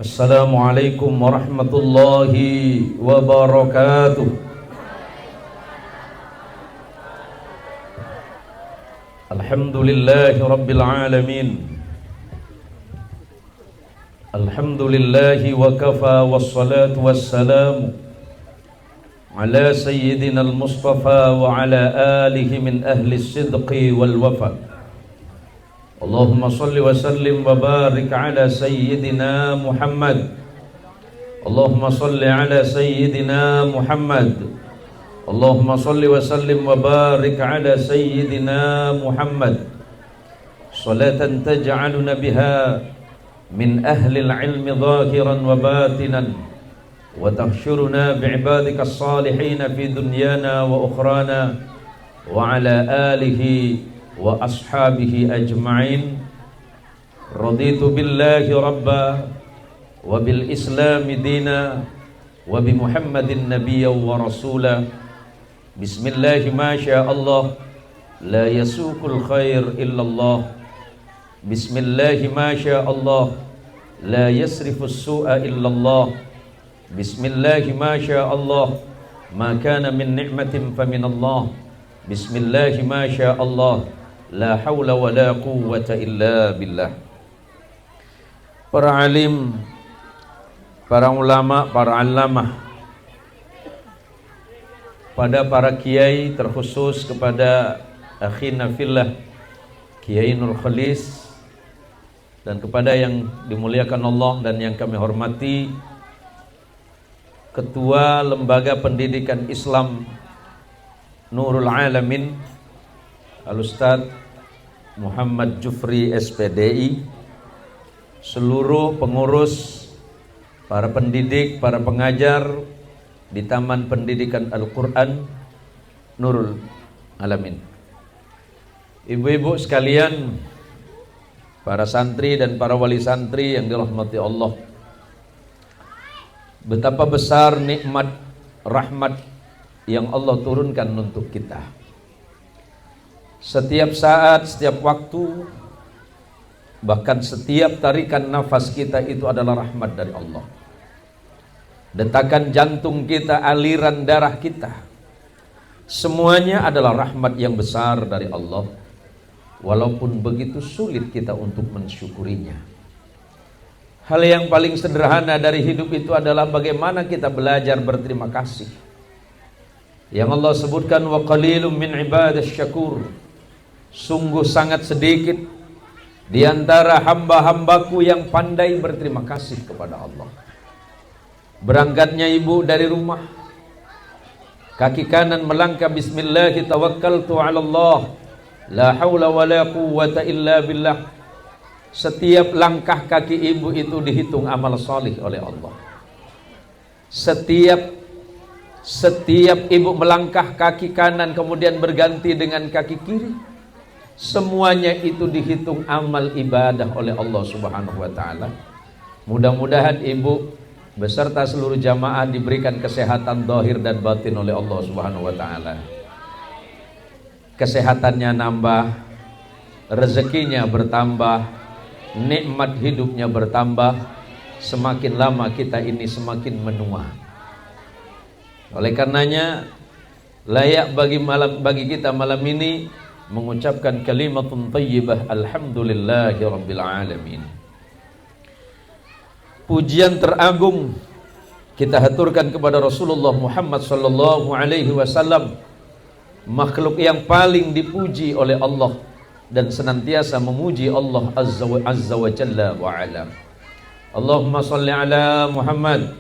Assalamualaikum warahmatullahi wabarakatuh. Alhamdulillahi rabbil alamin. Alhamdulillahi wa kafa wassalatu wassalamu ala sayyidina al-mustafa wa ala alihi min ahli as-sidqi wal wafa. Allahumma salli wa sallim wa barik ala sayyidina Muhammad. Allahumma salli ala sayyidina Muhammad. Allahumma salli wa sallim wa barik ala sayyidina Muhammad. Salatan taj'aluna biha min ahli al-ilmi zahiran wa batinan wa tahsyuruna bi'ibadika as-salihin fi dunyana wa ukhrana wa ala alihi wa ashabihi ajma'in. Raditu billahi rabba wa bil islami dina wa bi muhammadin nabiyya wa rasula. Bismillahi ma sya Allah la yasuqul khair illallah. Bismillahi ma sya Allah la yasrifus su'a illallah. Bismillahi ma sya Allah ma kana min ni'matin fa min Allah. Bismillahi ma sya Allah la hawla wa la quwwata illa billah. Para alim, para ulama, para alamah, pada para kiai, terkhusus kepada akhina fillah Kiai Nur Khalis, dan kepada yang dimuliakan Allah dan yang kami hormati Ketua Lembaga Pendidikan Islam Nurul Alamin Al-Ustadz Muhammad Jufri SPDI, seluruh pengurus, para pendidik, para pengajar di Taman Pendidikan Al-Quran Nurul Alamin, ibu-ibu sekalian, para santri dan para wali santri yang dirahmati Allah. Betapa besar nikmat rahmat yang Allah turunkan untuk kita. Setiap saat, setiap waktu, bahkan setiap tarikan nafas kita itu adalah rahmat dari Allah. Detakan jantung kita, aliran darah kita, semuanya adalah rahmat yang besar dari Allah. Walaupun begitu sulit kita untuk mensyukurinya. Hal yang paling sederhana dari hidup itu adalah bagaimana kita belajar berterima kasih. Yang Allah sebutkan, wa qalilum min ibadash syakur. Sungguh sangat sedikit di antara hamba-hambaku yang pandai berterima kasih kepada Allah. Berangkatnya ibu dari rumah, kaki kanan melangkah bismillah, tawakkaltu ala Allah, la haula wa la quwwata illa billah. Setiap langkah kaki ibu itu dihitung amal salih oleh Allah. Setiap ibu melangkah kaki kanan kemudian berganti dengan kaki kiri, semuanya itu dihitung amal ibadah oleh Allah Subhanahu wa ta'ala. Mudah-mudahan ibu beserta seluruh jamaah diberikan kesehatan zahir dan batin oleh Allah Subhanahu wa ta'ala. Kesehatannya nambah, rezekinya bertambah, nikmat hidupnya bertambah. Semakin lama kita ini semakin menua. Oleh karenanya layak bagi kita malam ini mengucapkan kalimatun thayyibah, alhamdulillahi rabbil alamin. Pujian teragung kita haturkan kepada Rasulullah Muhammad sallallahu alaihi wasallam, makhluk yang paling dipuji oleh Allah dan senantiasa memuji Allah azza wa jalla wa ala. Allahumma salli ala Muhammad.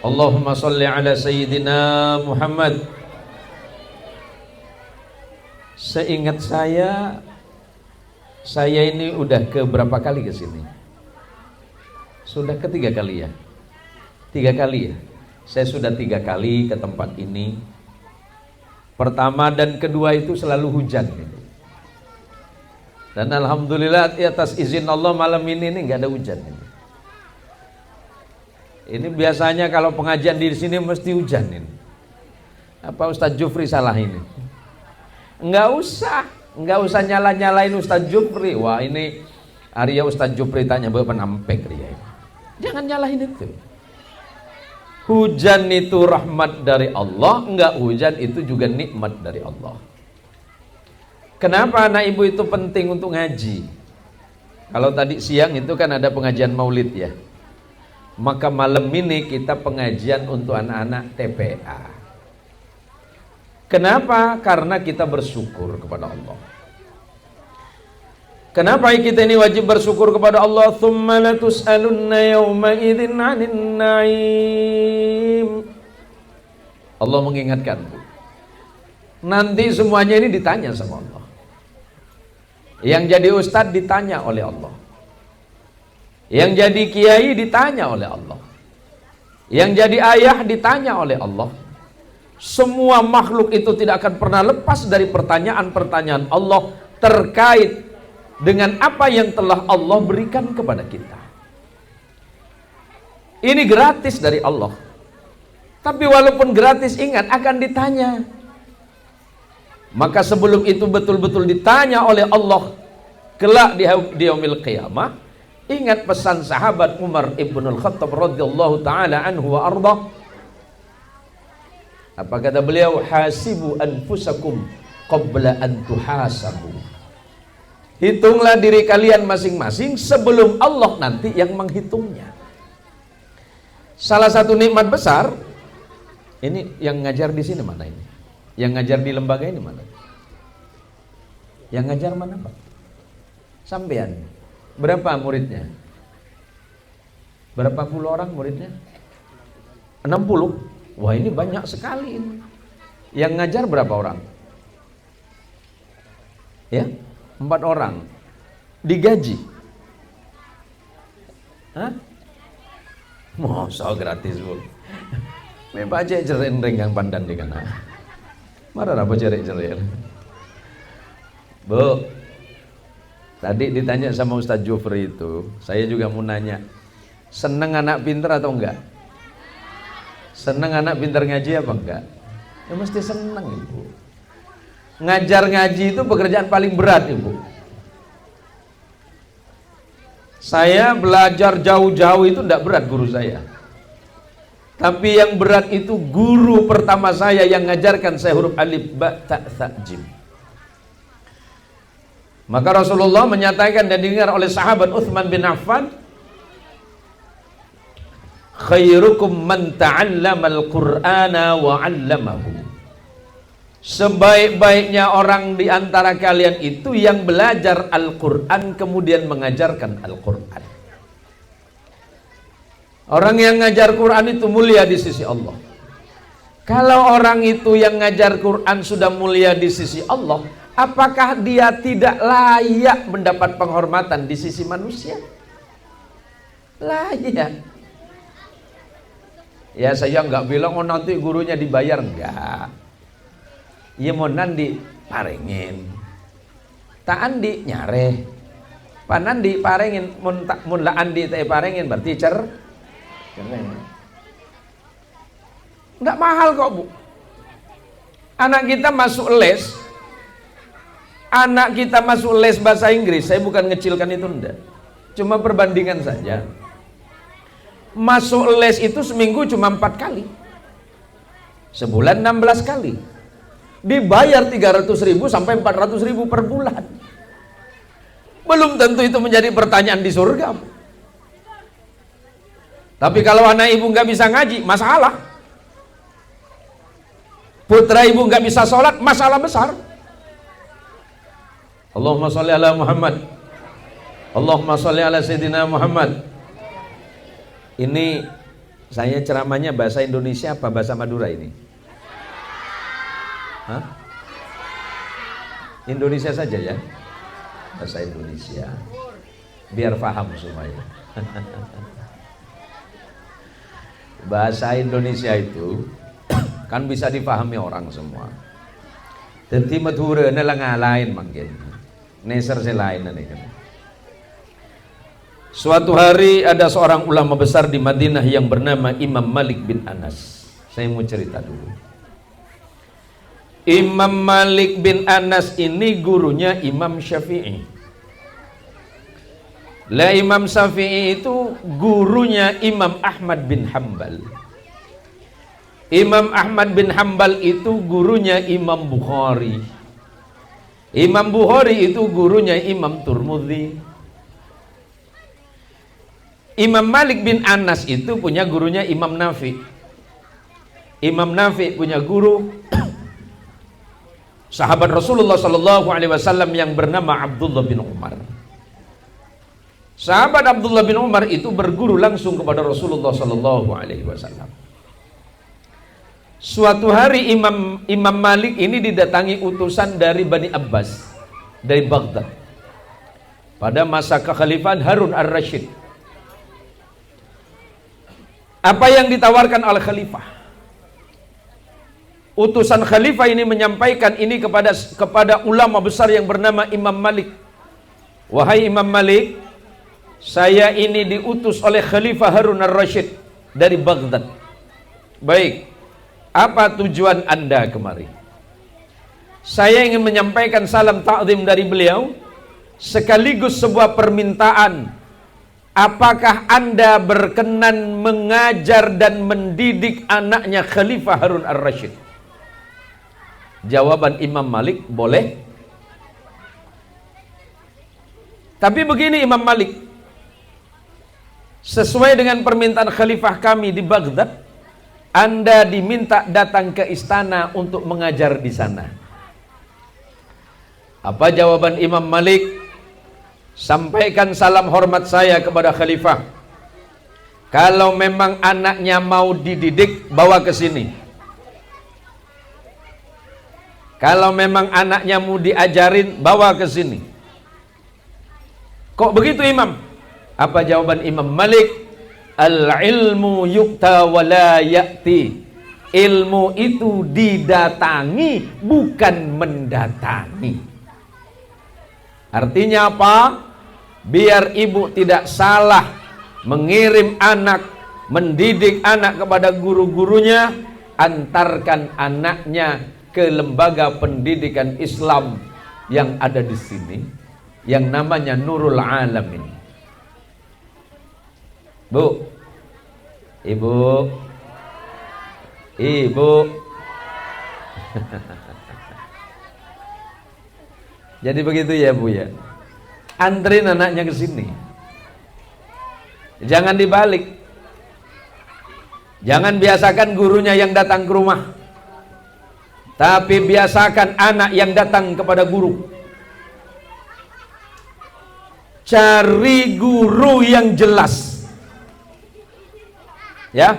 Allahumma salli ala sayyidina Muhammad. Seingat saya ini udah ke berapa kali ke sini? Sudah ketiga kali ya? 3 kali ya? Saya sudah 3 kali ke tempat ini. Pertama dan kedua itu selalu hujan gitu. Dan alhamdulillah atas izin Allah malam ini nggak ada hujan gitu. Ini biasanya kalau pengajian di sini mesti hujan ini. Apa Ustadz Jufri salah ini? Enggak usah nyalain Ustadz Jufri. Wah ini Arya Ustadz Jufri tanya bapak nampek dia. Jangan nyalahin itu. Hujan itu rahmat dari Allah, enggak hujan itu juga nikmat dari Allah. Kenapa anak ibu itu penting untuk ngaji? Kalau tadi siang itu kan ada pengajian maulid ya. Maka malam ini kita pengajian untuk anak-anak TPA. Kenapa? Karena kita bersyukur kepada Allah. Kenapa kita ini wajib bersyukur kepada Allah? Tsumma latus'alunna yawma idzin 'anil na'im. Allah mengingatkan, nanti semuanya ini ditanya sama Allah. Yang jadi ustadz ditanya oleh Allah. Yang jadi kiai ditanya oleh Allah. Yang jadi ayah ditanya oleh Allah. Semua makhluk itu tidak akan pernah lepas dari pertanyaan-pertanyaan Allah terkait dengan apa yang telah Allah berikan kepada kita. Ini gratis dari Allah. Tapi walaupun gratis, ingat akan ditanya. Maka sebelum itu betul-betul ditanya oleh Allah kelak di yaumil qiyamah, ingat pesan sahabat Umar ibn al-Khattab radhiyallahu ta'ala anhu wa arda. Apa kata beliau? Hasibu anfusakum qabla an tuhasabu. Hitunglah diri kalian masing-masing sebelum Allah nanti yang menghitungnya. Salah satu nikmat besar, ini yang ngajar di sini mana ini? Yang ngajar di lembaga ini mana? Yang ngajar mana Pak? Sampean. Berapa muridnya? Berapa puluh orang muridnya? 60. Wah, ini banyak sekali ini. Yang ngajar berapa orang? Ya? 4 orang. Digaji. Hah? Masa gratis bu. Memang aja cerai renggang pandan di kana. Marah apa cerai. Bu, tadi ditanya sama Ustadz Jufri itu, saya juga mau nanya, seneng anak pinter atau enggak? Seneng anak pinter ngaji apa enggak? Ya mesti seneng ibu. Ngajar ngaji itu pekerjaan paling berat ibu. Saya belajar jauh-jauh itu enggak berat guru saya. Tapi yang berat itu guru pertama saya yang ngajarkan saya huruf alif ba ta tha jim. Maka Rasulullah menyatakan dan didengar oleh sahabat Utsman bin Affan, khairukum man ta'allamal Qur'ana wa 'allamahu. Sebaik-baiknya orang di antara kalian itu yang belajar Al-Qur'an kemudian mengajarkan Al-Qur'an. Orang yang ngajar Qur'an itu mulia di sisi Allah. Kalau orang itu yang ngajar Qur'an sudah mulia di sisi Allah, apakah dia tidak layak mendapat penghormatan di sisi manusia? Layak. Ya saya nggak bilang oh nanti gurunya dibayar, enggak. Ya mau nanti parengin. Tak andi nyare. Panandi parengin mun la andi teh parengin berarti cerai. Enggak mahal kok bu. Anak kita masuk les. Anak kita masuk les bahasa Inggris. Saya bukan ngecilkan itu enggak. Cuma perbandingan saja. Masuk les itu seminggu cuma 4 kali. Sebulan 16 kali. Dibayar 300.000 sampai 400.000 per bulan. Belum tentu itu menjadi pertanyaan di surga. Tapi kalau anak ibu nggak bisa ngaji, masalah. Putra ibu nggak bisa sholat, masalah besar. Allahumma sholli ala Muhammad. Allahumma sholli ala Sayyidina Muhammad. Ini saya ceramahnya bahasa Indonesia apa bahasa Madura ini? Hah? Indonesia saja ya? Bahasa Indonesia. Biar paham semuanya. Bahasa Indonesia itu kan bisa dipahami orang semua. Tentu madhura nela lain mungkin. Neser selain ini kan. Suatu hari ada seorang ulama besar di Madinah yang bernama Imam Malik bin Anas. Saya mau cerita dulu. Imam Malik bin Anas ini gurunya Imam Syafi'i. Lah Imam Syafi'i itu gurunya Imam Ahmad bin Hambal. Imam Ahmad bin Hambal itu gurunya Imam Bukhari. Imam Bukhari itu gurunya Imam Turmudzi. Imam Malik bin Anas itu punya gurunya Imam Nafi. Imam Nafi punya guru sahabat Rasulullah sallallahu alaihi wasallam yang bernama Abdullah bin Umar. Sahabat Abdullah bin Umar itu berguru langsung kepada Rasulullah sallallahu alaihi wasallam. Suatu hari Imam Malik ini didatangi utusan dari Bani Abbas dari Baghdad pada masa kekhalifahan Harun ar-Rasyid. Apa yang ditawarkan oleh khalifah? Utusan khalifah ini menyampaikan ini kepada ulama besar yang bernama Imam Malik. Wahai Imam Malik, saya ini diutus oleh Khalifah Harun ar-Rasyid dari Baghdad. Baik, apa tujuan Anda kemari? Saya ingin menyampaikan salam ta'zim dari beliau, sekaligus sebuah permintaan. Apakah Anda berkenan mengajar dan mendidik anaknya Khalifah Harun ar-Rasyid? Jawaban Imam Malik, boleh. Tapi begini Imam Malik, sesuai dengan permintaan khalifah kami di Baghdad, Anda diminta datang ke istana untuk mengajar di sana. Apa jawaban Imam Malik? Sampaikan salam hormat saya kepada khalifah. Kalau memang anaknya mau dididik, bawa ke sini. Kalau memang anaknya mau diajarin, bawa ke sini. Kok begitu Imam? Apa jawaban Imam Malik? Al-ilmu yukta wa la ya'ti. Ilmu itu didatangi, bukan mendatangi. Artinya apa? Biar ibu tidak salah mengirim anak, mendidik anak kepada guru-gurunya, antarkan anaknya ke lembaga pendidikan Islam yang ada di sini, yang namanya Nurul Alamin. Bu, ibu, jadi begitu ya Bu ya. Antrin anaknya ke sini. Jangan dibalik. Jangan biasakan gurunya yang datang ke rumah, tapi biasakan anak yang datang kepada guru. Cari guru yang jelas. Ya.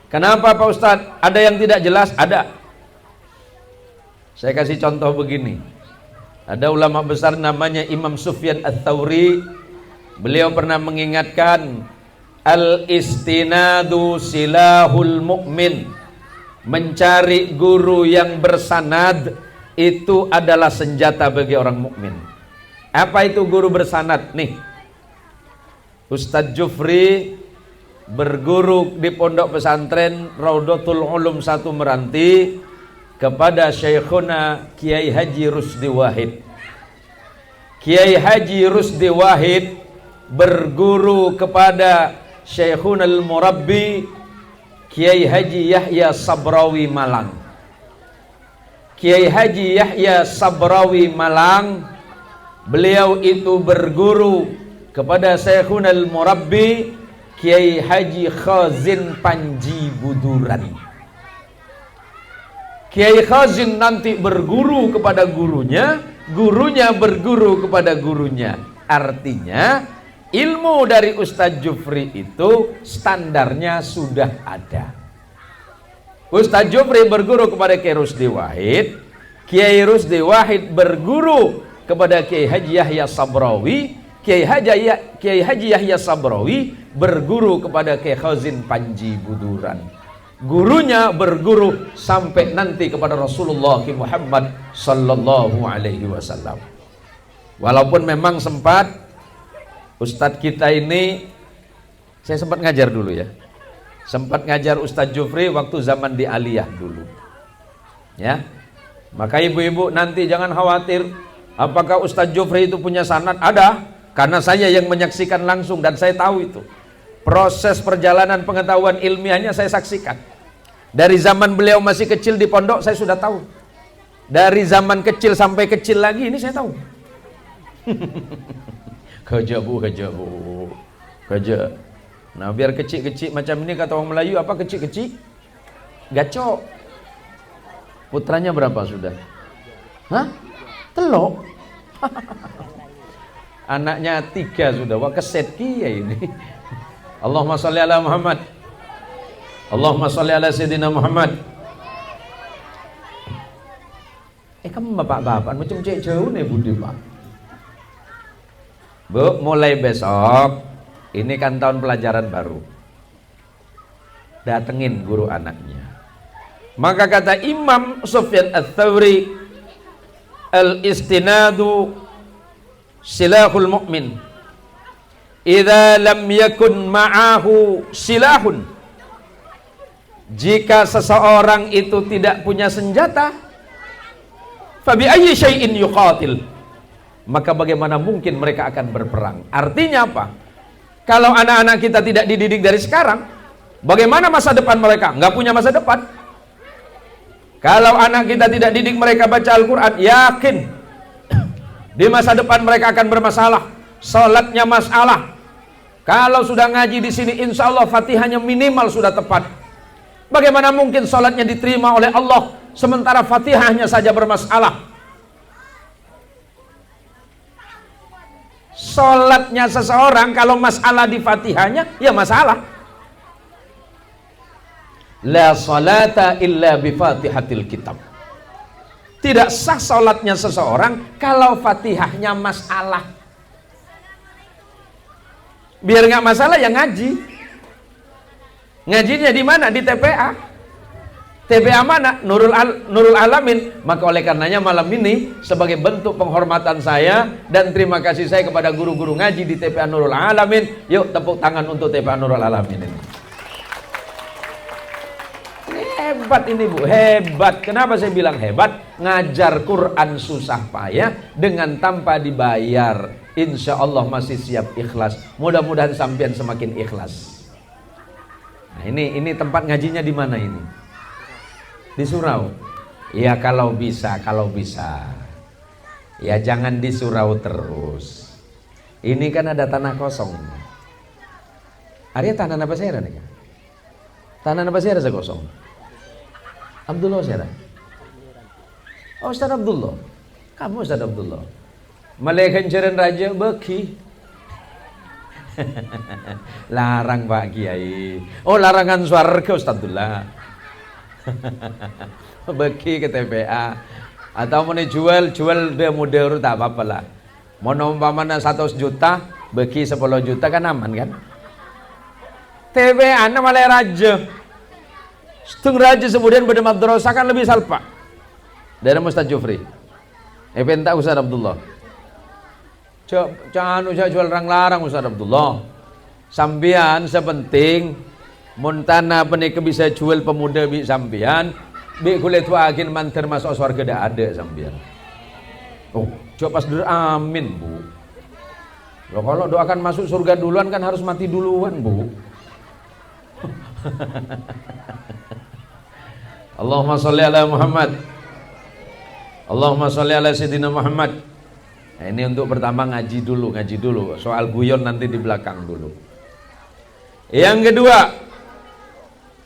Kenapa Pak Ustadz? Ada yang tidak jelas? Ada. Saya kasih contoh begini. Ada ulama besar namanya Imam Sufyan Ats-Tsauri. Beliau pernah mengingatkan, al-istinadu silahul mu'min. Mencari guru yang bersanad itu adalah senjata bagi orang mukmin. Apa itu guru bersanad? Nih, Ustadz Jufri berguru di pondok pesantren Raudhatul Ulum 1 Meranti kepada Syekhuna Kiai Haji Rusdi Wahid. Kiai Haji Rusdi Wahid berguru kepada Syekhuna al-Murabbi Kiai Haji Yahya Sabrawi Malang. Kiai Haji Yahya Sabrawi Malang, beliau itu berguru kepada Syekhuna al-Murabbi Kiai Haji Khazin Panji Buduran. Kiai Khazin nanti berguru kepada gurunya, gurunya berguru kepada gurunya. Artinya ilmu dari Ustadz Jufri itu standarnya sudah ada. Ustadz Jufri berguru kepada Kiai Rusdi Wahid, Kiai Rusdi Wahid berguru kepada Kiai Haji Yahya Sabrawi, Kiai Haji Yahya Sabrawi berguru kepada Kiai Khazin Panji Buduran. Gurunya berguru sampai nanti kepada Rasulullah Muhammad sallallahu alaihi wasallam. Walaupun memang sempat Ustadz kita ini, saya sempat ngajar dulu ya. Sempat ngajar Ustadz Jufri waktu zaman di Aliyah dulu. Ya. Maka ibu-ibu nanti jangan khawatir apakah Ustadz Jufri itu punya sanad. Ada. Karena saya yang menyaksikan langsung dan saya tahu itu. Proses perjalanan pengetahuan ilmiahnya saya saksikan. Dari zaman beliau masih kecil di pondok saya sudah tahu. Dari zaman kecil sampai kecil lagi ini saya tahu. Kerja bu. Nah biar kecil-kecil macam ini kata orang Melayu apa kecil-kecil? Gacok. Putranya berapa sudah? Hah? Telok? Anaknya 3 sudah. Wah keset kia ini. Allahumma sholli ala Muhammad. Allahumma sholli ala Sayyidina Muhammad. Kamu bapak-bapak macam cek jauh nih Budi Pak. Bu, mulai besok ini kan tahun pelajaran baru. Datengin guru anaknya. Maka kata Imam Sufyan Ats-Tsauri, al-istinadu silahul mu'min. Idza lam yakun ma'ahu silahun. Jika seseorang itu tidak punya senjata, fabi ayyi syai'in yuqatil. Maka bagaimana mungkin mereka akan berperang? Artinya apa? Kalau anak-anak kita tidak dididik dari sekarang, bagaimana masa depan mereka? Nggak punya masa depan. Kalau anak kita tidak didik mereka baca Al-Quran, yakin di masa depan mereka akan bermasalah. Salatnya masalah. Kalau sudah ngaji di sini, insya Allah Fatihahnya minimal sudah tepat. Bagaimana mungkin salatnya diterima oleh Allah sementara Fatihahnya saja bermasalah? Salatnya seseorang kalau masalah di Fatihahnya, ya masalah. La salata illa bi Fatihatil kitab. Tidak sah salatnya seseorang kalau Fatihahnya masalah. Biar nggak masalah ya ngaji. Ngajinya di mana? Di TPA. TPA mana? Nurul Alamin. Maka oleh karenanya malam ini sebagai bentuk penghormatan saya dan terima kasih saya kepada guru-guru ngaji di TPA Nurul Alamin, yuk tepuk tangan untuk TPA Nurul Alamin ini. Hebat ini Bu, hebat. Kenapa saya bilang hebat? Ngajar Quran susah payah dengan tanpa dibayar. Insya Allah masih siap ikhlas. Mudah-mudahan sampean semakin ikhlas. Nah, ini tempat ngajinya di mana ini? Di Surau. Ya kalau bisa. Ya jangan di Surau terus. Ini kan ada tanah kosong. Arya tanah apa saya nih? Tanah apa saya rasa kosong? Abdullah saya. Oh Ustaz Abdullah. Kamu Ustaz Abdullah. Malaikat jaran raja beki. Larang Pak Kiai. Oh larangan swarga Ustaz Abdullah. Beki ke TPA. Atau mau jual dia model tak apa-apa lah. Mau umpamanya 100 juta, beki 10 juta kan aman kan? TPA malah raja. Setengah raja kemudian pada madrasah kan lebih salpa. Dari Ustaz Jufri. Pentak Ustaz Abdullah. Jangan usah jual larang Ustaz Abdullah. Sambian sepenting montana penik bisa jual pemuda bi sambian. Bi kulit wakin manter masuk surga dah ada sambian. Oh, coba pas amin Bu. Loh kalau doakan masuk surga duluan kan harus mati duluan Bu. Allahumma sholli ala Muhammad. Allahumma sholli ala Sayyidina Muhammad. Nah, ini untuk pertama ngaji dulu. Soal guyon nanti di belakang dulu. Yang kedua,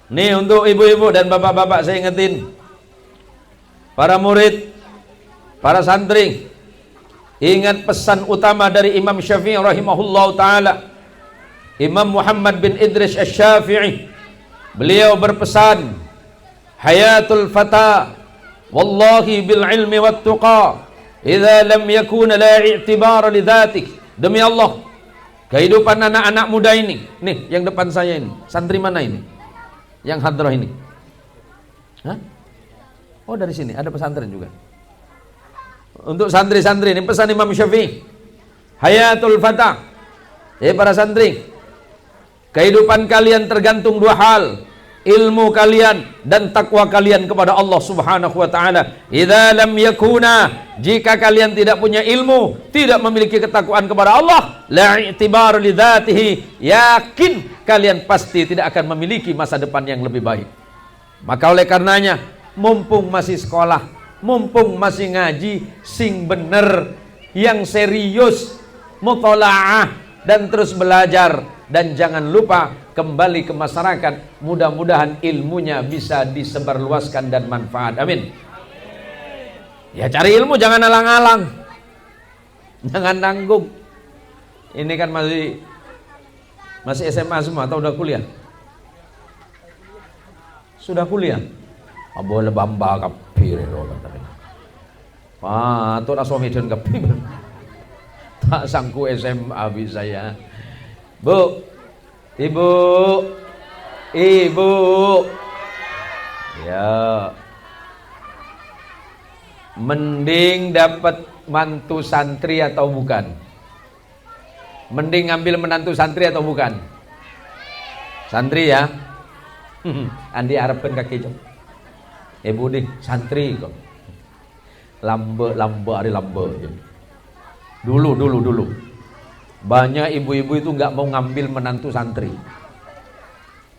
nih untuk ibu-ibu dan bapak-bapak saya ingetin, para murid, para santri, ingat pesan utama dari Imam Syafi'i rahimahullah ta'ala. Imam Muhammad bin Idris Asy-Syafi'i, beliau berpesan, hayatul fata wallahi bil ilmi wat tuqa idza lam yakun la i'tibara li dhatik. Demi Allah, kehidupan anak-anak muda ini, nih yang depan saya ini, santri mana ini? Yang hadrah ini. Hah? Oh dari sini, ada pesantren juga. Untuk santri-santri ini pesan Imam Syafi'i. Hayatul fata. Para santri, kehidupan kalian tergantung dua hal. ilmu kalian dan takwa kalian kepada Allah Subhanahu wa taala. Idza lam yakuna, jika kalian tidak punya ilmu, tidak memiliki ketakwaan kepada Allah, la i'tibar li dzatihi, yakin kalian pasti tidak akan memiliki masa depan yang lebih baik. Maka oleh karenanya, mumpung masih sekolah, mumpung masih ngaji sing bener, yang serius, mutalaah dan terus belajar, dan jangan lupa kembali ke masyarakat. Mudah-mudahan ilmunya bisa disebarluaskan dan manfaat. Amin. Ya cari ilmu, jangan alang-alang, jangan nanggung. Ini kan masih SMA semua atau udah kuliah? Sudah kuliah? Boleh bamba kapir itu katanya. Patut asomidun kapir. Tak sangku SMA bisa ya. Bu, ibu, ya, mending dapat mantu santri atau bukan? Mending ngambil menantu santri atau bukan? Santri ya. Andi arepin kaki jom. Ibu nih santri kok. Lambe hari lambe. Dulu. Banyak ibu-ibu itu nggak mau ngambil menantu santri.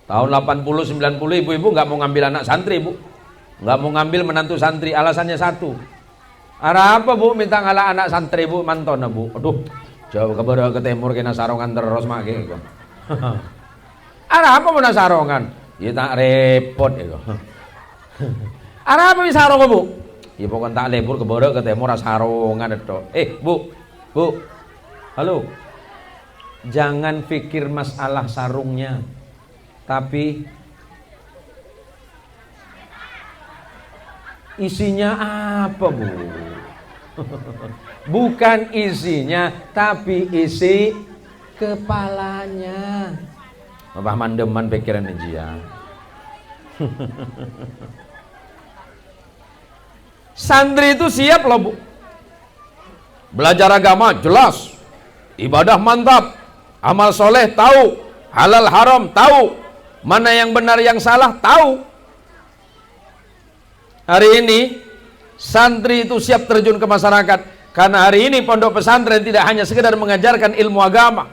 Tahun 80-90 ibu-ibu nggak mau ngambil anak santri, Bu. Nggak mau ngambil menantu santri, alasannya satu. Arah apa, Bu, minta ngalah anak santri, Bu, mantona, Bu. Aduh, jauh ke timur kena sarongan terus makin. Arah apa mau sarongan? Ya tak repot itu. Arah apa bisa sarong, Bu? Ya pokoknya tak lebur ke timur sarongan itu. Bu. Halo. Jangan pikir masalah sarungnya, tapi isinya apa, Bu? Bukan isinya, tapi isi kepalanya. Bapak mandeman pikiran dia. Santri itu siap loh, Bu. Belajar agama jelas, ibadah mantap, amal soleh tahu, halal haram tahu, mana yang benar yang salah tahu. Hari ini santri itu siap terjun ke masyarakat, karena hari ini pondok pesantren tidak hanya sekedar mengajarkan ilmu agama,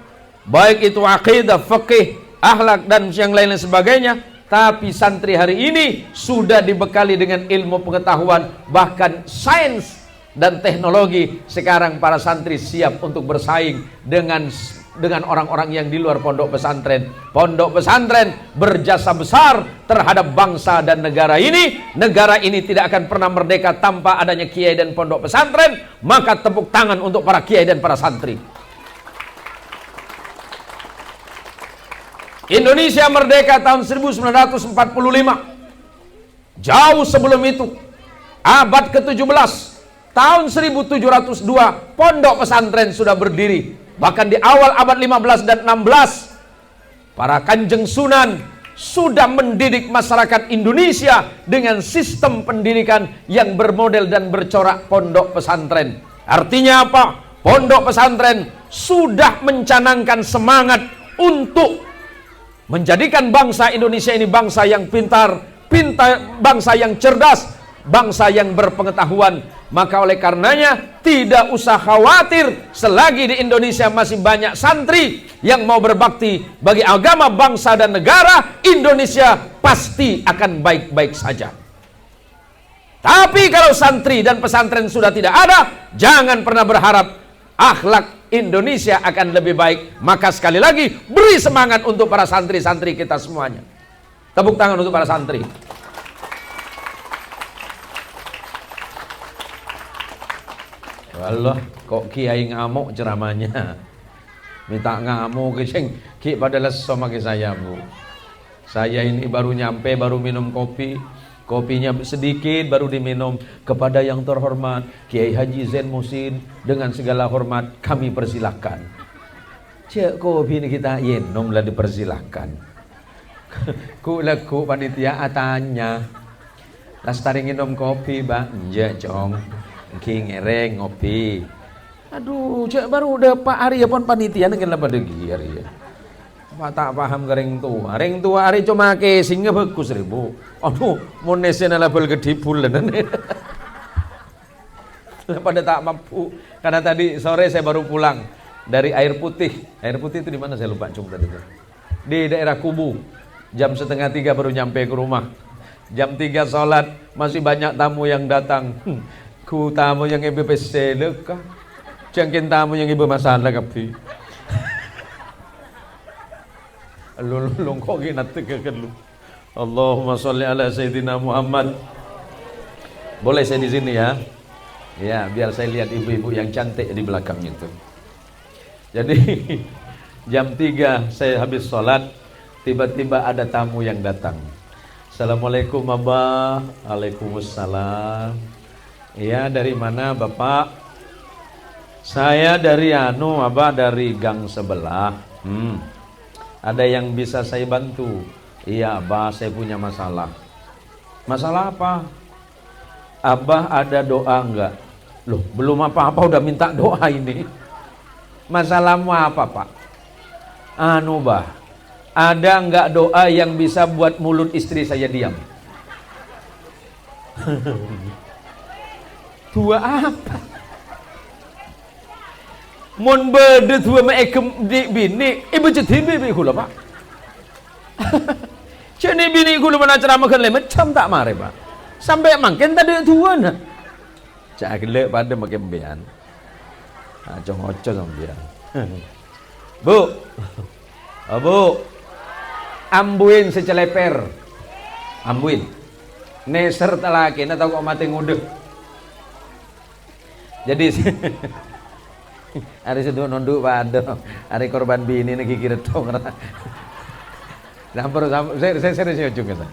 baik itu akidah, fikih, akhlak dan yang lain sebagainya, tapi santri hari ini sudah dibekali dengan ilmu pengetahuan, bahkan sains dan teknologi. Sekarang para santri siap untuk bersaing dengan orang-orang yang di luar pondok pesantren. Pondok pesantren berjasa besar terhadap bangsa dan negara ini. Negara ini tidak akan pernah merdeka tanpa adanya kiai dan pondok pesantren. Maka tepuk tangan untuk para kiai dan para santri. Indonesia merdeka tahun 1945. Jauh sebelum itu, abad ke-17, tahun 1702, pondok pesantren sudah berdiri. Bahkan di awal abad 15 dan 16, para kanjeng sunan sudah mendidik masyarakat Indonesia dengan sistem pendidikan yang bermodel dan bercorak pondok pesantren. Artinya apa? Pondok pesantren sudah mencanangkan semangat untuk menjadikan bangsa Indonesia ini bangsa yang pintar, bangsa yang cerdas, bangsa yang berpengetahuan. Maka oleh karenanya tidak usah khawatir, selagi di Indonesia masih banyak santri yang mau berbakti bagi agama, bangsa dan negara, Indonesia pasti akan baik-baik saja. Tapi kalau santri dan pesantren sudah tidak ada, jangan pernah berharap akhlak Indonesia akan lebih baik. Maka sekali lagi beri semangat untuk para santri-santri kita semuanya. Tepuk tangan untuk para santri. Allah, kok kiai ngamuk ceramahnya. Minta ngamuk ki pada leso sama saya, Bu. Saya ini baru nyampe, baru minum kopi. Kopinya sedikit baru diminum. Kepada yang terhormat Kiai Haji Zain Muhsin, dengan segala hormat kami persilahkan. Cek kopi ini kita minum lah, dipersilahkan. Ku panitia atanya lastari minum kopi, Mbak. Nja cong ki ngereng ngopi. Aduh, cek baru udah Pak Arya pun panitia dengan pada gigi Arya. tak paham ke ring tua hari cuma casingnya bagus ribu. Aduh, mau nesen label gede bulan. Pada tak mampu karena tadi sore saya baru pulang dari Air Putih itu di mana saya lupa cung tadi tuh. Di daerah Kubu jam 2:30 baru nyampe ke rumah. Jam 3 sholat masih banyak tamu yang datang. Ku tamu yang ibu peselekah jangkin tamu yang ibu masalah kapi. Lu kok gini tegakan lu. Allahumma sholli ala sayyidina Muhammad. Boleh saya di sini ya? Ya, biar saya lihat ibu-ibu yang cantik di belakang itu. Jadi jam 3 saya habis sholat, tiba-tiba ada tamu yang datang. Assalamualaikum Abah. Waalaikumsalam. Iya, dari mana Bapak? Saya dari Abah dari gang sebelah. Ada yang bisa saya bantu? Iya Abah, saya punya masalah. Masalah apa? Abah ada doa enggak? Loh, belum apa-apa udah minta doa ini. Masalahmu apa Pak? Bah, ada enggak doa yang bisa buat mulut istri saya diam? Tua apa? Mon berde tua maekem di bini, ibu jadi bibi kula Pak. Jadi bini kula mana ceramah kan le macam tak mare Pak. Sampai makin tadi tua nak. Cak gelek pada makin bean. Acong-oco sama dia. Bu. Bu. Ambuin seceleper. Ambuin. Neser talaki na tahu kok mati ngudek. Jadi hari sedih nunduk pada hari korban bini lagi kira dong. Saya serius juga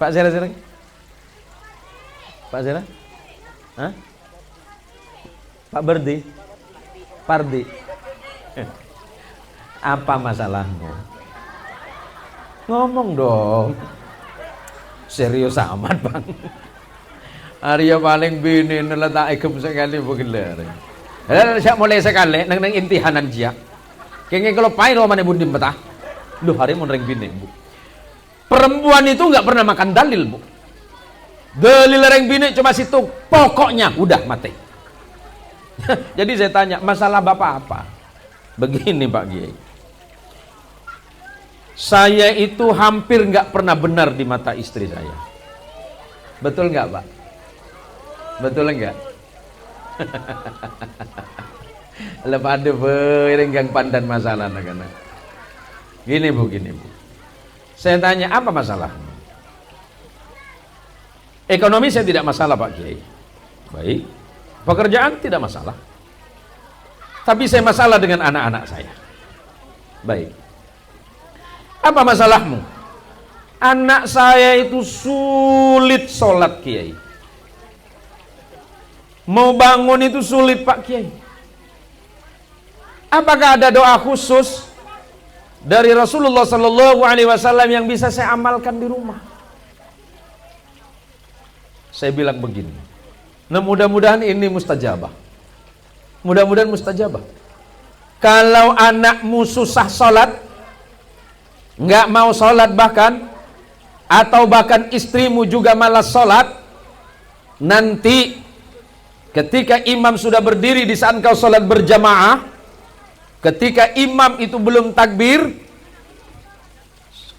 Pak serius. Pak Zera? Hah? Pak Berdi? Pardi? Apa masalahmu? Ngomong dong. Serius amat Bang. Arya paling bini neletak ikem sekali begilar. Saya mulai sekali nang imtihanan dia. Kayaknya kalau pai lo mana bundim betah. Lu hari mau nering bini Bu. Perempuan itu nggak pernah makan dalil Bu. Dalil reng bini cuma situ pokoknya udah mati. Jadi saya tanya masalah bapak apa? Begini Pak Kiai, saya itu hampir nggak pernah benar di mata istri saya. Betul nggak Pak? Betul nggak? Lepas ada berenggang pandan masalah nak. Gini Bu. Saya tanya apa masalahnya? Ekonomi saya tidak masalah Pak Kiai. Baik. Pekerjaan tidak masalah. Tapi saya masalah dengan anak-anak saya. Baik. Apa masalahmu? Anak saya itu sulit sholat Kiai. Mau bangun itu sulit Pak Kiai. Apakah ada doa khusus dari Rasulullah Sallallahu Alaihi Wasallam yang bisa saya amalkan di rumah? Saya bilang begini, nah mudah-mudahan ini mustajabah. Mudah-mudahan mustajabah. Kalau anakmu susah sholat, nggak mau sholat bahkan, atau bahkan istrimu juga malas sholat, nanti ketika imam sudah berdiri di saat kau sholat berjamaah, ketika imam itu belum takbir,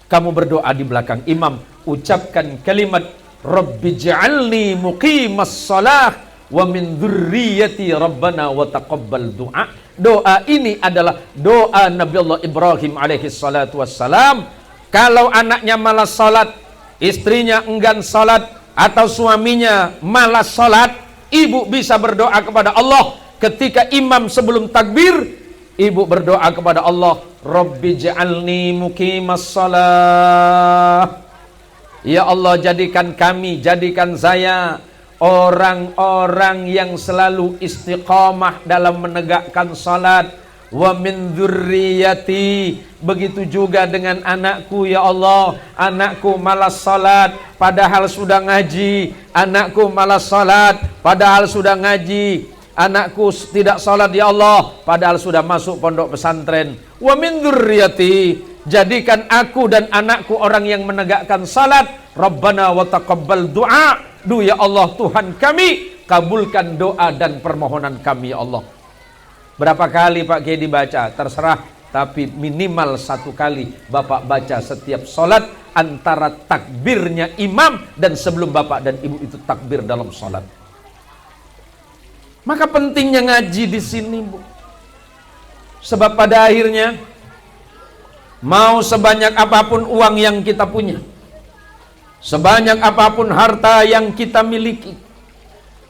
kamu berdoa di belakang imam, ucapkan kalimat Rabbi ja'alni muqimas salah wa min dzurriyyati rabbana wa taqabbal du'a. Doa ini adalah doa Nabi Allah Ibrahim alaihi salatu wassalam. Kalau anaknya malas salat, istrinya enggan salat, atau suaminya malas salat, ibu bisa berdoa kepada Allah ketika imam sebelum takbir. Ibu berdoa kepada Allah, Rabbi ja'alni muqimas salah. Ya Allah, jadikan kami, jadikan saya orang-orang yang selalu istiqamah dalam menegakkan salat. Wa min dzurriyyati, begitu juga dengan anakku ya Allah. Anakku malas salat padahal sudah ngaji, anakku malas salat padahal sudah ngaji, anakku tidak salat ya Allah padahal sudah masuk pondok pesantren. Wa min dzurriyyati, jadikan aku dan anakku orang yang menegakkan salat. Rabbana wa taqabbal du'a. Ya Allah Tuhan kami, kabulkan doa dan permohonan kami ya Allah. Berapa kali Pak Kiai dibaca? Terserah, tapi minimal 1 kali Bapak baca setiap sholat antara takbirnya imam dan sebelum Bapak dan Ibu itu takbir dalam sholat. Maka pentingnya ngaji di sini, Bu. Sebab pada akhirnya mau sebanyak apapun uang yang kita punya, sebanyak apapun harta yang kita miliki,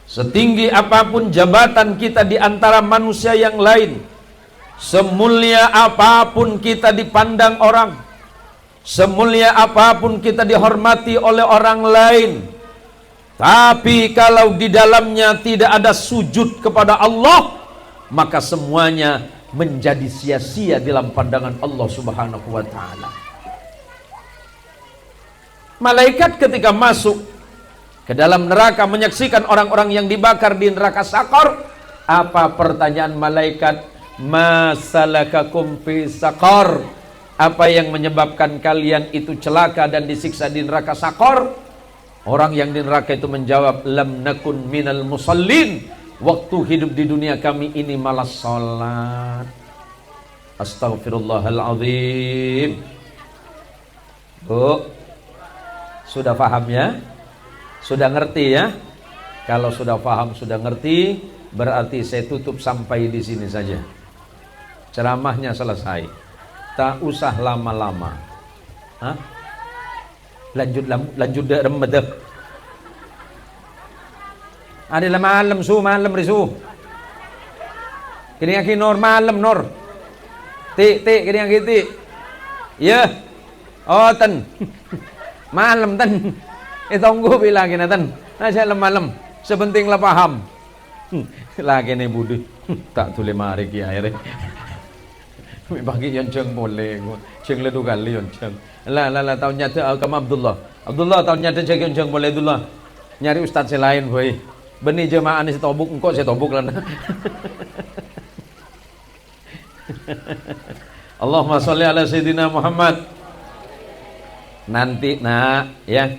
setinggi apapun jabatan kita di antara manusia yang lain, semulia apapun kita dipandang orang, semulia apapun kita dihormati oleh orang lain, tapi kalau di dalamnya tidak ada sujud kepada Allah, maka semuanya menjadi sia-sia dalam pandangan Allah Subhanahu wa ta'ala. Malaikat ketika masuk ke dalam neraka menyaksikan orang-orang yang dibakar di neraka Sakor, apa pertanyaan malaikat? Masalakakum fi Sakor, apa yang menyebabkan kalian itu celaka dan disiksa di neraka Sakor? Orang yang di neraka itu menjawab, lam nakun minal musallin, waktu hidup di dunia kami ini malas sholat. Astaghfirullahaladzim. Bu, sudah paham ya? Sudah ngerti ya? Kalau sudah paham, sudah ngerti, berarti saya tutup sampai di sini saja. Ceramahnya selesai. Tak usah lama-lama. Hah? Lanjut Ramadan. Adalah malam risu. Kini Nur malam Nur. Tik kini ti. Ya. Oh ten. Malam ten. Tunggu bilang kena ten. Nasi malam. Sebenting lah paham. Lagi nih budi. Tak tule mari ki akhirnya. Bagi yang ceng boleh. Ceng le 2 kali yang ceng. Lah tahun nyata kamu Abdullah tahun nyata ceng boleh Abdullah. Nyari ustaz selain boy. Benih jemaah ini setobuk, engkau saya tobuk lah. Allahumma sholli ala Sayyidina Muhammad. Nanti nak ya,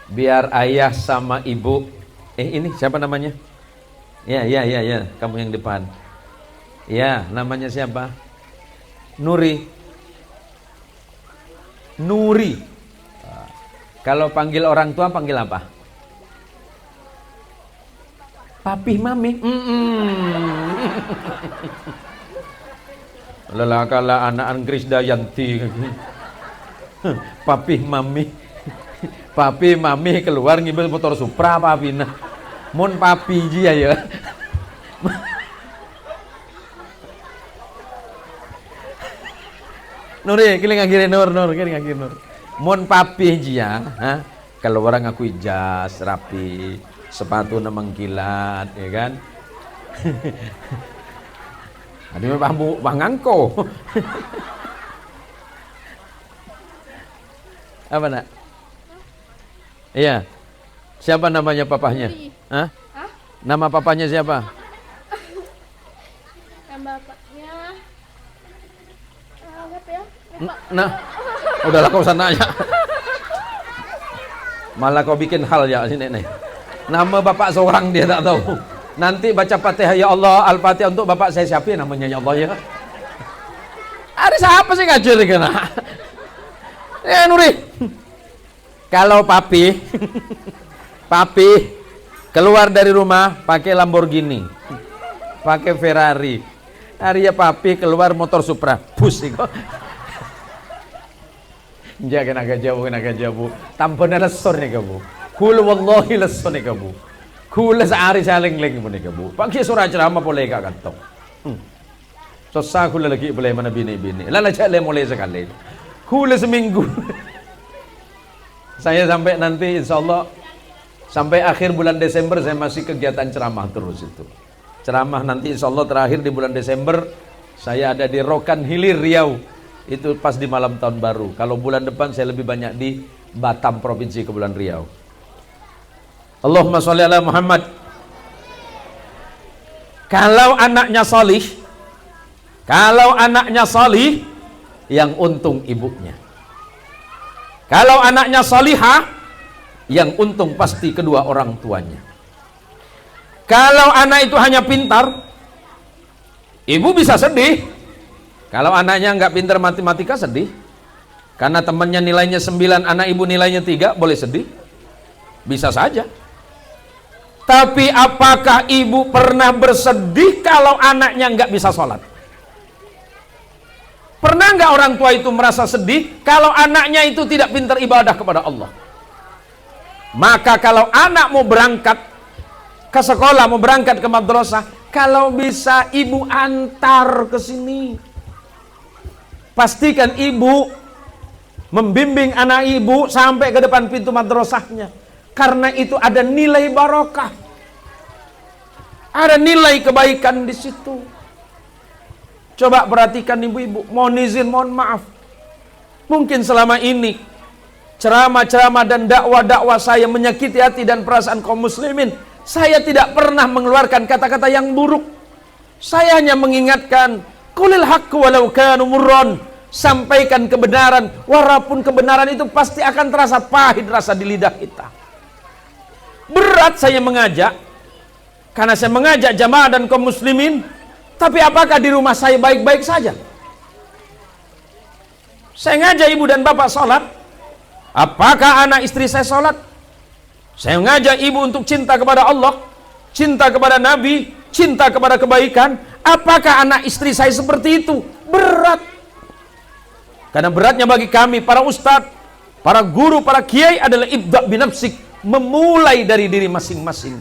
biar ayah sama ibu. Ini siapa namanya? Ya, kamu yang depan. Ya, namanya siapa? Nuri. Kalau panggil orang tua panggil apa? Papi mami. Lelakala anak Krisdayanti. Papi mami. Papi mami keluar ngibil motor Supra papi nah. Mun papi ji ya. Nuri, kiling akhirnya Nur. Mun papi ji ya, keluar ngaku jas rapi. Sepatu namang kilat, ya kan? Ada bambu bangangko. Apa nak? Iya. Siapa namanya papahnya? Hah? Nama papahnya siapa? Nama bapaknya apa ya? Nah, udahlah kau sana aja. Malah kau bikin hal ya sini nih. Nama bapak seorang dia tak tahu. Nanti baca Fatihah ya Allah, Al-Fatihah untuk bapak saya siapa namanya ya Allah ya. Ada siapa sih ngajar kena? Ya Nuri. Kalau papi keluar dari rumah pakai Lamborghini, pakai Ferrari. Hari ya papi keluar motor Supra, bus itu. Jangan agak jauh. Tampaknya lesor nih kamu. Kula wallahi lesson ni kabu. Kula saari saling lagi pun ni kabu. Pagi surah ceramah boleh kak kantong. Sosa kula lagi boleh mana bini. Lala cale mulai sekali. Kula seminggu. Saya sampai nanti insya Allah sampai akhir bulan Desember saya masih kegiatan ceramah terus itu. Ceramah nanti insya Allah terakhir di bulan Desember saya ada di Rokan Hilir Riau. Itu pas di malam tahun baru. Kalau bulan depan saya lebih banyak di Batam Provinsi Kepulauan Riau. Allahumma sholli ala Muhammad. Kalau anaknya solih, yang untung ibunya. Kalau anaknya salihah, yang untung pasti kedua orang tuanya. Kalau anak itu hanya pintar, ibu bisa sedih. Kalau anaknya nggak pintar matematika, sedih. Karena temannya nilainya 9, anak ibu nilainya 3, boleh sedih. Bisa saja. Tapi apakah ibu pernah bersedih kalau anaknya nggak bisa sholat? Pernah nggak orang tua itu merasa sedih kalau anaknya itu tidak pintar ibadah kepada Allah? Maka kalau anak mau berangkat ke sekolah, mau berangkat ke madrasah, kalau bisa ibu antar ke sini. Pastikan ibu membimbing anak ibu sampai ke depan pintu madrasahnya. Karena itu ada nilai barokah. Ada nilai kebaikan di situ. Coba perhatikan ibu-ibu, mohon izin, mohon maaf. Mungkin selama ini ceramah-ceramah dan dakwah-dakwah saya menyakiti hati dan perasaan kaum muslimin. Saya tidak pernah mengeluarkan kata-kata yang buruk. Saya hanya mengingatkan, qulil haqqu walau kanu murran. Sampaikan kebenaran, walaupun kebenaran itu pasti akan terasa pahit rasa di lidah kita. Berat saya mengajak, karena saya mengajak jamaah dan kaum muslimin. Tapi apakah di rumah saya baik-baik saja? Saya ngajak ibu dan bapak sholat. Apakah anak istri saya sholat? Saya ngajak ibu untuk cinta kepada Allah, cinta kepada Nabi, cinta kepada kebaikan. Apakah anak istri saya seperti itu? Berat. Karena beratnya bagi kami, para ustadz, para guru, para kiai adalah ibda' binafsik, memulai dari diri masing-masing.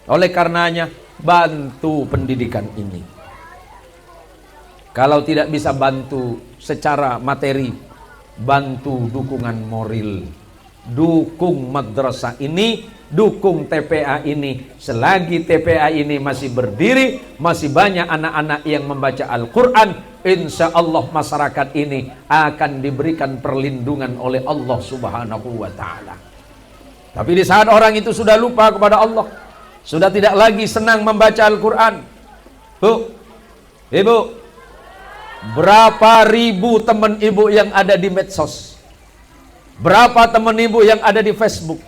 Oleh karenanya, bantu pendidikan ini. Kalau tidak bisa bantu secara materi, bantu dukungan moral. Dukung madrasah ini, dukung TPA ini. Selagi TPA ini masih berdiri, masih banyak anak-anak yang membaca Al-Quran, insya Allah masyarakat ini akan diberikan perlindungan oleh Allah Subhanahu wa Ta'ala. Tapi di saat orang itu sudah lupa kepada Allah, sudah tidak lagi senang membaca Al-Quran. Bu, ibu, berapa ribu teman ibu yang ada di medsos? Berapa teman ibu yang ada di Facebook?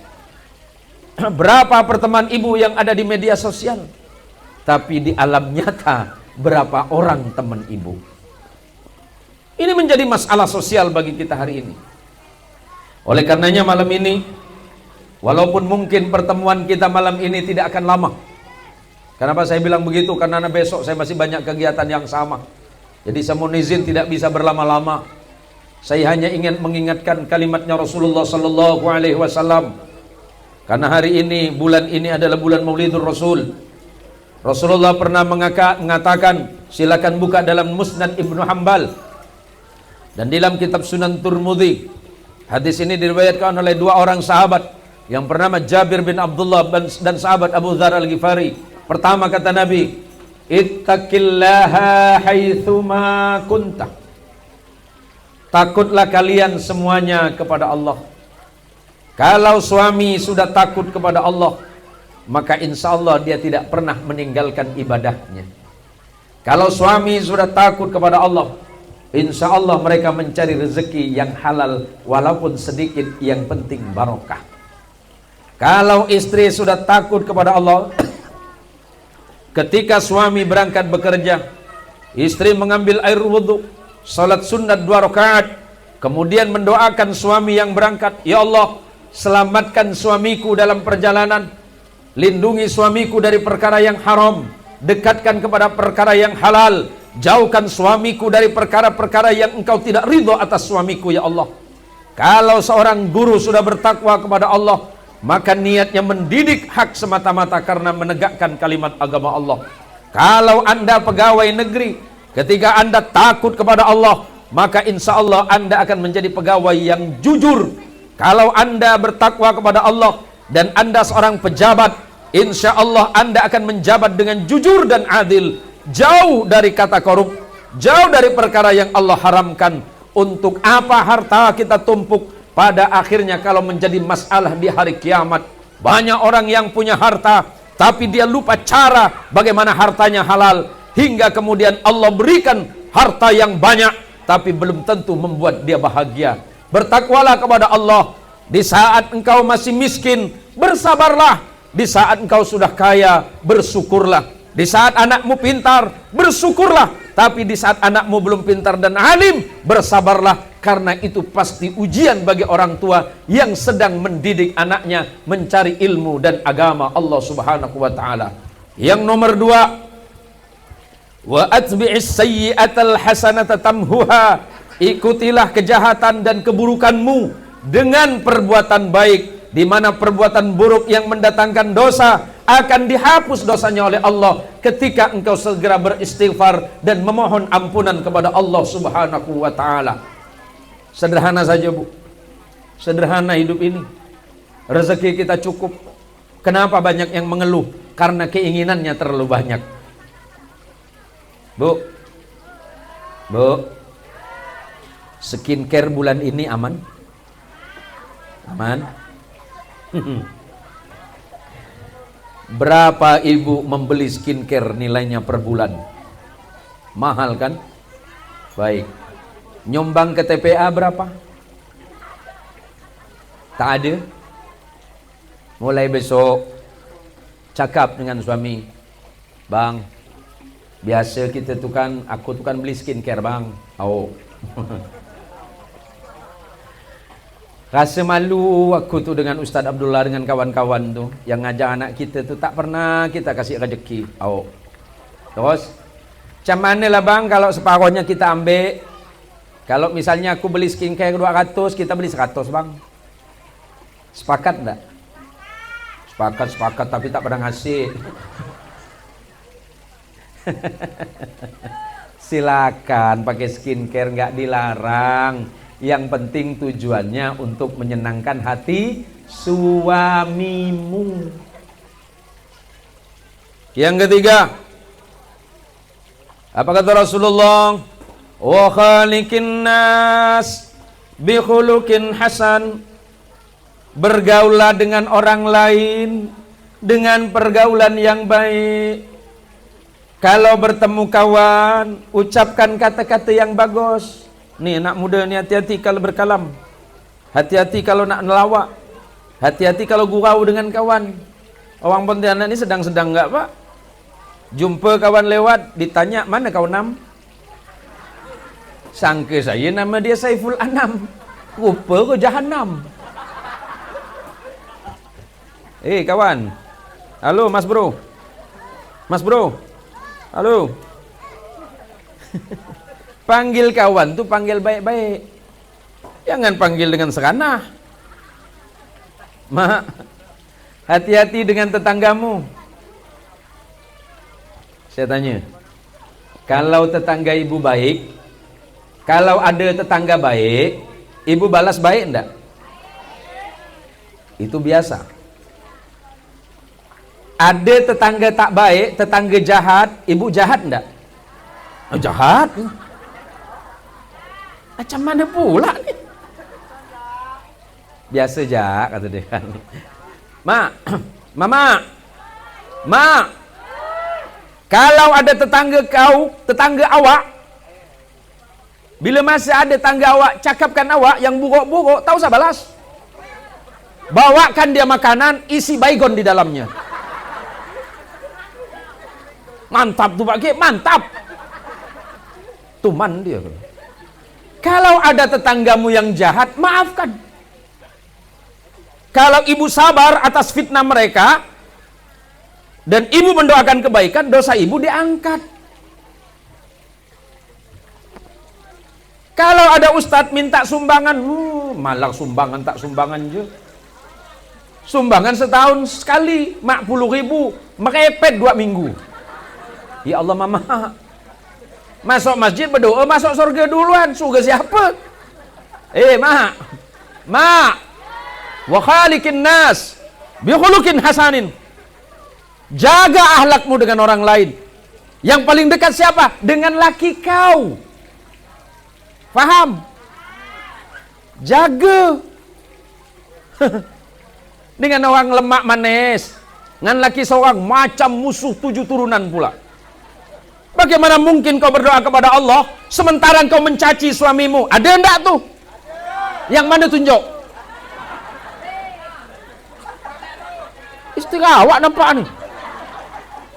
Berapa pertemanan ibu yang ada di media sosial? Tapi di alam nyata, berapa orang teman ibu? Ini menjadi masalah sosial bagi kita hari ini. Oleh karenanya malam ini, walaupun mungkin pertemuan kita malam ini tidak akan lama. Kenapa saya bilang begitu? Karena besok saya masih banyak kegiatan yang sama. Jadi saya mohon izin tidak bisa berlama-lama. Saya hanya ingin mengingatkan kalimatnya Rasulullah sallallahu alaihi wasallam. Karena hari ini, bulan ini adalah bulan Maulidur Rasul. Rasulullah pernah mengatakan, silakan buka dalam Musnad Ibnu Hanbal dan dalam kitab Sunan Tirmidzi. Hadis ini diriwayatkan oleh dua orang sahabat yang bernama Jabir bin Abdullah dan sahabat Abu Dzar Al-Ghifari. Pertama kata Nabi, ittaqillaha haitsuma kunta. Takutlah kalian semuanya kepada Allah. Kalau suami sudah takut kepada Allah, maka insya Allah dia tidak pernah meninggalkan ibadahnya. Kalau suami sudah takut kepada Allah, insya Allah mereka mencari rezeki yang halal, walaupun sedikit, yang penting barokah. Kalau istri sudah takut kepada Allah, ketika suami berangkat bekerja, istri mengambil air wudhu, salat sunat 2 rakaat, kemudian mendoakan suami yang berangkat, ya Allah, selamatkan suamiku dalam perjalanan, lindungi suamiku dari perkara yang haram, dekatkan kepada perkara yang halal, jauhkan suamiku dari perkara-perkara yang engkau tidak ridho atas suamiku, ya Allah. Kalau seorang guru sudah bertakwa kepada Allah, maka niatnya mendidik hak semata-mata karena menegakkan kalimat agama Allah. Kalau Anda pegawai negeri, ketika Anda takut kepada Allah, maka insya Allah Anda akan menjadi pegawai yang jujur. Kalau Anda bertakwa kepada Allah dan Anda seorang pejabat, insya Allah Anda akan menjabat dengan jujur dan adil, jauh dari kata korup, jauh dari perkara yang Allah haramkan. Untuk apa harta kita tumpuk? Pada akhirnya kalau menjadi masalah di hari kiamat, banyak orang yang punya harta, tapi dia lupa cara bagaimana hartanya halal, hingga kemudian Allah berikan harta yang banyak, tapi belum tentu membuat dia bahagia. Bertakwalah kepada Allah. Di saat engkau masih miskin, bersabarlah. Di saat engkau sudah kaya, bersyukurlah. Di saat anakmu pintar, bersyukurlah. Tapi di saat anakmu belum pintar dan alim, bersabarlah. Karena itu pasti ujian bagi orang tua yang sedang mendidik anaknya mencari ilmu dan agama Allah Subhanahu wa ta'ala. Yang nomor 2, wa atbi'is sayyi'atal hasanata tamhuha. Ikutilah kejahatan dan keburukanmu dengan perbuatan baik, di mana perbuatan buruk yang mendatangkan dosa akan dihapus dosanya oleh Allah ketika engkau segera beristighfar dan memohon ampunan kepada Allah Subhanahu wa ta'ala. Sederhana saja, Bu. Sederhana hidup ini. Rezeki kita cukup. Kenapa banyak yang mengeluh? Karena keinginannya terlalu banyak. Bu, skincare bulan ini aman? Aman? Berapa ibu membeli skincare nilainya per bulan? Mahal kan? Baik. Nyumbang ke TPA berapa? Tak ada. Mulai besok cakap dengan suami, bang, biasa kita tuh kan, aku tuh kan beli skincare bang. Oh. Rasa malu aku tuh dengan Ustadz Abdullah dengan kawan-kawan tuh yang ngajak anak kita tuh tak pernah kita kasih rezeki. Oh. Terus macam mana lah bang kalau separuhnya kita ambil? Kalau misalnya aku beli skincare 200, kita beli 100 bang. Sepakat enggak? Sepakat tapi tak pernah ngasih. Silakan pakai skincare, nggak dilarang. Yang penting tujuannya untuk menyenangkan hati suamimu. Yang ketiga, apa kata Rasulullah? Wa khaliqin nas bi khuluqin hasan. Bergaulah dengan orang lain dengan pergaulan yang baik. Kalau bertemu kawan, ucapkan kata-kata yang bagus. Nih anak muda ni hati-hati kalau berkalam. Hati-hati kalau nak nelawak. Hati-hati kalau gurau dengan kawan. Orang Pontianak ni sedang-sedang enggak, Pak? Jumpa kawan lewat, ditanya, "Mana kau Nam?" Sangka saya nama dia Saiful Anam. Rupa ke Jahanam. Kawan. Halo Mas Bro. Mas Bro. Halo. Panggil kawan tuh panggil baik-baik. Jangan panggil dengan seranah. Mak, hati-hati dengan tetanggamu. Saya tanya, kalau tetangga ibu baik, kalau ada tetangga baik, ibu balas baik enggak? Itu biasa. Ada tetangga tak baik, tetangga jahat, ibu jahat enggak? Oh, jahat. Macam mana pula nih? Biasa aja kata dia kan. Mak, Mama, Mak, kalau ada tetangga kau, tetangga awak, bila masih ada tetangga awak cakapkan awak yang buruk-buruk, tahu saya balas? Bawakan dia makanan, isi baygon di dalamnya. Mantap tuh Pak Ki, mantap. Tuman dia. Kalau ada tetanggamu yang jahat, maafkan. Kalau ibu sabar atas fitnah mereka dan ibu mendoakan kebaikan, dosa ibu diangkat. Kalau ada ustadz minta sumbangan, malah sumbangan tak sumbangan je. Sumbangan setahun sekali, 40.000, merepet 2 minggu. Ya Allah Mama, masuk masjid berdoa, masuk surga duluan. Surga siapa? Mak, wa khaliqin nas bi khuluqin hasanin. Jaga ahlakmu dengan orang lain. Yang paling dekat siapa? Dengan laki kau. Faham? Jaga. Dengan orang lemak manis, dengan laki seorang macam musuh 7 turunan pula. Bagaimana mungkin kau berdoa kepada Allah sementara kau mencaci suamimu? Ada enggak tuh? Yang mana tunjuk? Istri awak nampak nih,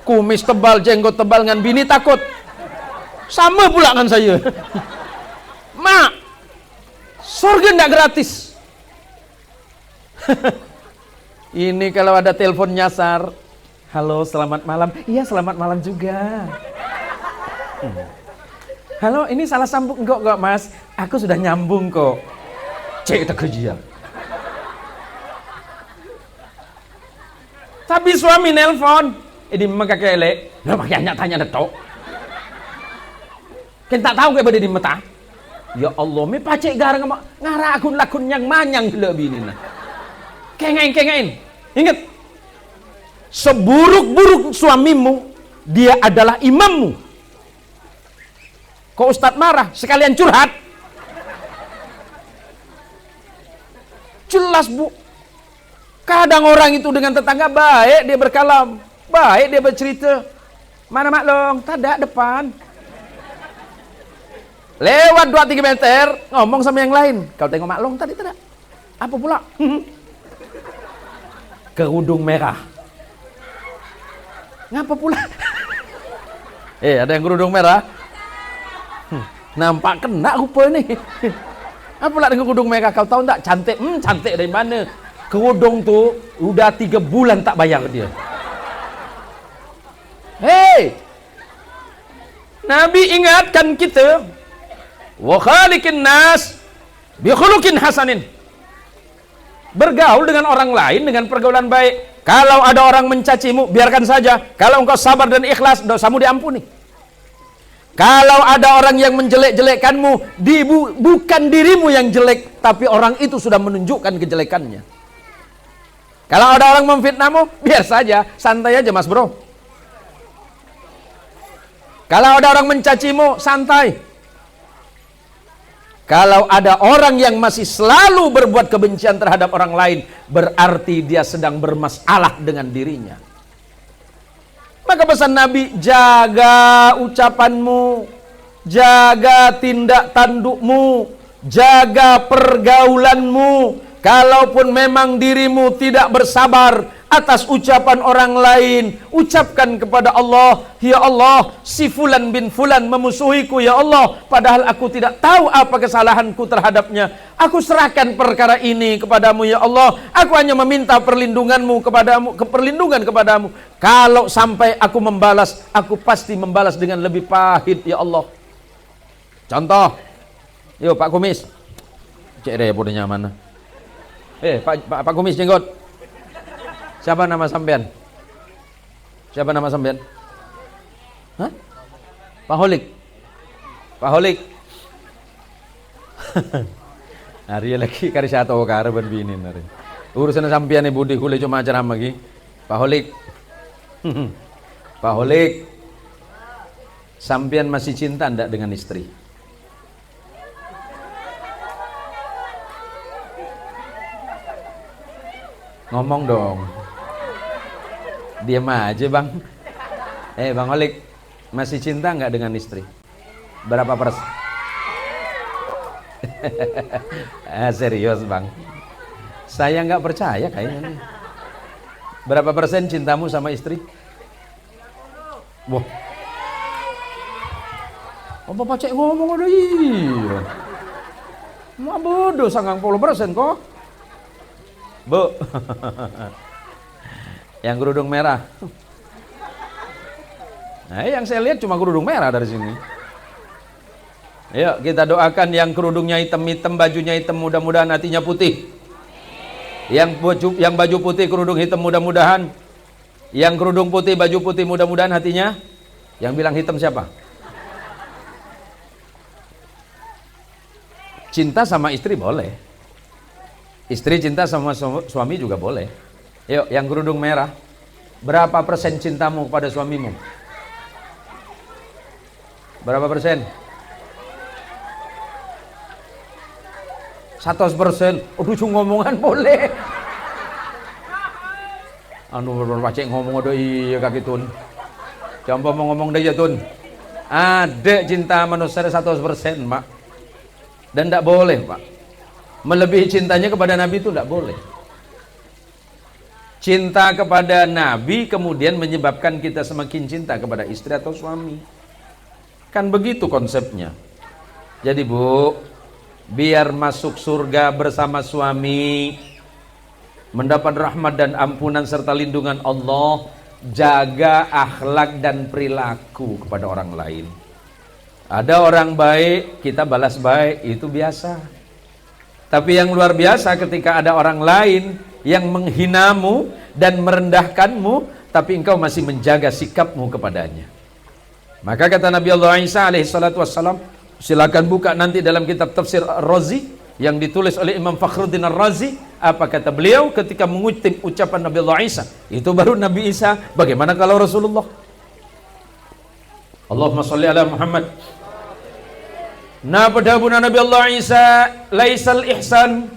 kumis tebal, jenggot tebal, dengan bini takut. Sama pula dengan saya. Mak, surga enggak gratis. Ini kalau ada telepon nyasar, halo selamat malam. Iya selamat malam juga. Halo, ini salah sambung enggak mas? Aku sudah nyambung kok. Cek kita kerja. Tapi suami nelpon, ini memang kakek elek. Lah pakai tanya detok. Kan tak tahu kayak di mata. Ya Allah, me pacek garang ngara akun lakun yang manyang lebih ini. Kengain. Ingat, seburuk-buruk suamimu, dia adalah imammu. Kok Ustadz marah? Sekalian curhat. Jelas bu. Kadang orang itu dengan tetangga baik dia berkalam, baik dia bercerita. Mana maklong? Tada depan. Lewat 2-3 meter ngomong sama yang lain. Kau tengok maklong tadi tidak? Apa pula? Kerudung merah. Ngapa pula? Ada yang kerudung merah. Nampak kena rupa ni. Apa pula dengan kerudung merah? Kau tahu tak? Cantik. Cantik dari mana? Kerudung tu udah 3 bulan tak bayar dia. Hei, Nabi ingatkan kita, wa khaliqin nas bi khuluqin hasanin. Bergaul dengan orang lain dengan pergaulan baik. Kalau ada orang mencacimu, biarkan saja. Kalau engkau sabar dan ikhlas, dosamu diampuni. Kalau ada orang yang menjelek-jelekkanmu, bukan dirimu yang jelek, tapi orang itu sudah menunjukkan kejelekannya. Kalau ada orang memfitnahmu, biar saja, santai aja mas bro. Kalau ada orang mencacimu, santai. Kalau ada orang yang masih selalu berbuat kebencian terhadap orang lain, berarti dia sedang bermasalah dengan dirinya. Maka pesan Nabi, jaga ucapanmu, jaga tindak tandukmu, jaga pergaulanmu. Kalaupun memang dirimu tidak bersabar atas ucapan orang lain, ucapkan kepada Allah, ya Allah, si fulan bin fulan memusuhiku ya Allah, padahal aku tidak tahu apa kesalahanku terhadapnya. Aku serahkan perkara ini kepadamu ya Allah. Aku hanya meminta perlindunganmu kepadamu. Kalau sampai aku membalas, aku pasti membalas dengan lebih pahit ya Allah. Contoh, yuk Pak Kumis, cek deh bodohnya mana? Pak Kumis jenggot. Siapa nama sampean? Siapa nama sampean? Hah? Pak Holik. Pak Holik. Hari lagi kari satu kare ben bini nari. Urusan sampean budi kule cuma acara lagi. Pak Holik. Pak Holik. Sampean masih cinta ndak dengan istri? Ngomong dong. Diam aja bang. Bang Olik, masih cinta nggak dengan istri? Berapa persen? Serius bang. Saya nggak percaya kayaknya nih. Berapa persen cintamu sama istri? Wah. Apa pacek ngomong ada iya. Mau bodoh 90% kok. Bu. Yang kerudung merah. Nah, yang saya lihat cuma kerudung merah dari sini. Ayo kita doakan yang kerudungnya hitam-hitam, bajunya hitam, mudah-mudahan hatinya putih. Yang baju putih, kerudung hitam, mudah-mudahan. Yang kerudung putih, baju putih, mudah-mudahan hatinya. Yang bilang hitam siapa? Cinta sama istri boleh. Istri cinta sama suami juga boleh. Yuk, yang kerudung merah, berapa persen cintamu kepada suamimu? Berapa persen? 100%. Aduh, ngomongan boleh. Anu pacek ngomong ada iya kaki tun. Coba mau ngomong deh ya tun. Ada cinta manusia 100%, Pak. Dan tidak boleh, Pak. Melebihi cintanya kepada Nabi itu tidak boleh. Cinta kepada Nabi kemudian menyebabkan kita semakin cinta kepada istri atau suami. Kan begitu konsepnya. Jadi Bu, biar masuk surga bersama suami, mendapat rahmat dan ampunan serta lindungan Allah, jaga akhlak dan perilaku kepada orang lain. Ada orang baik, kita balas baik, itu biasa. Tapi yang luar biasa ketika ada orang lain yang menghinamu dan merendahkanmu, tapi engkau masih menjaga sikapmu kepadanya. Maka kata Nabi Allah Isa alaihi salatu wassalam, silakan buka nanti dalam kitab tafsir Ar-Razi yang ditulis oleh Imam Fakhruddin Ar-Razi. Apa kata beliau ketika mengutip ucapan Nabi Allah Isa? Itu baru Nabi Isa. Bagaimana kalau Rasulullah? Allahumma salli ala Muhammad. Napadabuna Nabi Allah Isa, laisal ihsan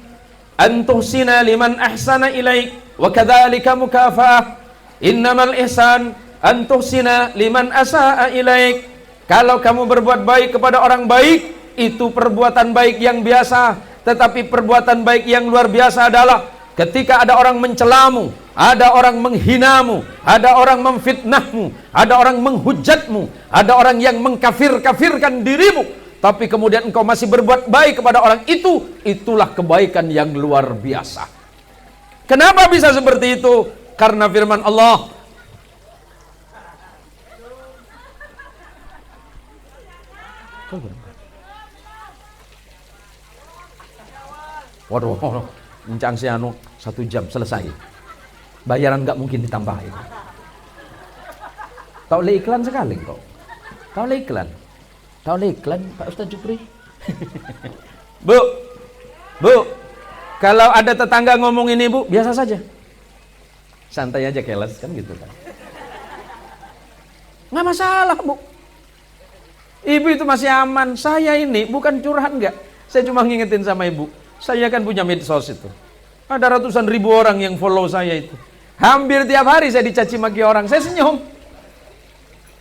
an tuhsina liman ahsana ilaik wa kadzalika mukafa'ah. Innamal ihsan an tuhsina liman asaa ilaik. Kalau kamu berbuat baik kepada orang baik, itu perbuatan baik yang biasa. Tetapi perbuatan baik yang luar biasa adalah ketika ada orang mencelamu, ada orang menghinamu, ada orang memfitnahmu, ada orang menghujatmu, ada orang yang mengkafir-kafirkan dirimu, tapi kemudian engkau masih berbuat baik kepada orang itu, itulah kebaikan yang luar biasa. Kenapa bisa seperti itu? Karena firman Allah, waduh, encang si anu 1 jam selesai. Bayaran nggak mungkin ditambah itu. Tahu le iklan sekali kok. Tahu le iklan. Tahu le iklan Pak Ustaz Jupri. Bu, kalau ada tetangga ngomong ini Bu, biasa saja. Santai aja, keles kan gitu kan. Nggak masalah Bu. Ibu itu masih aman. Saya ini bukan curhat enggak. Saya cuma ngingetin sama ibu. Saya kan punya medsos itu. Ada ratusan ribu orang yang follow saya itu. Hampir tiap hari saya dicaci maki orang. Saya senyum.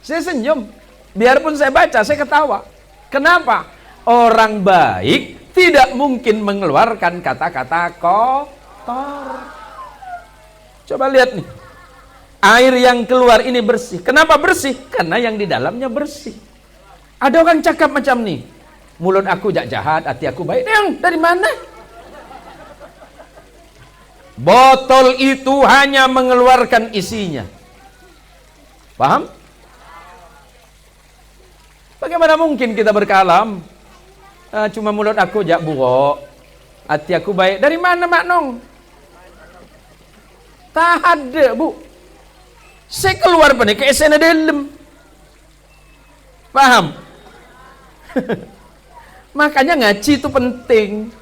Saya senyum. Biarpun saya baca, saya ketawa. Kenapa? Orang baik tidak mungkin mengeluarkan kata-kata kotor. Coba lihat nih. Air yang keluar ini bersih. Kenapa bersih? Karena yang di dalamnya bersih. Ada orang cakap macam nih. Mulut aku jahat, hati aku baik. Dari mana? Botol itu hanya mengeluarkan isinya. Paham? Bagaimana mungkin kita berkalam? Cuma mulut aku jak buruk, hati aku baik. Dari mana Mak Nong? Tak ada Bu. Saya keluar pada ke sana dalam. Paham? Makanya ngaji itu penting.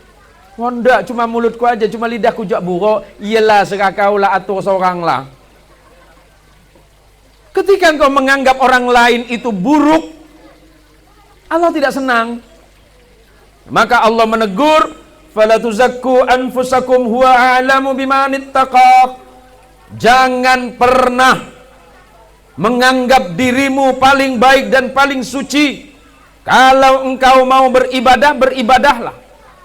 Nggak cuma mulutku aja, cuma lidahku jak buruk. Iyalah serakau lah atur seorang lah. Ketika engkau menganggap orang lain itu buruk, Allah tidak senang. Maka Allah menegur, fala tuzakku anfusakum huwa a'lamu bimanittaqa. Jangan pernah menganggap dirimu paling baik dan paling suci. Kalau engkau mau beribadah, beribadahlah.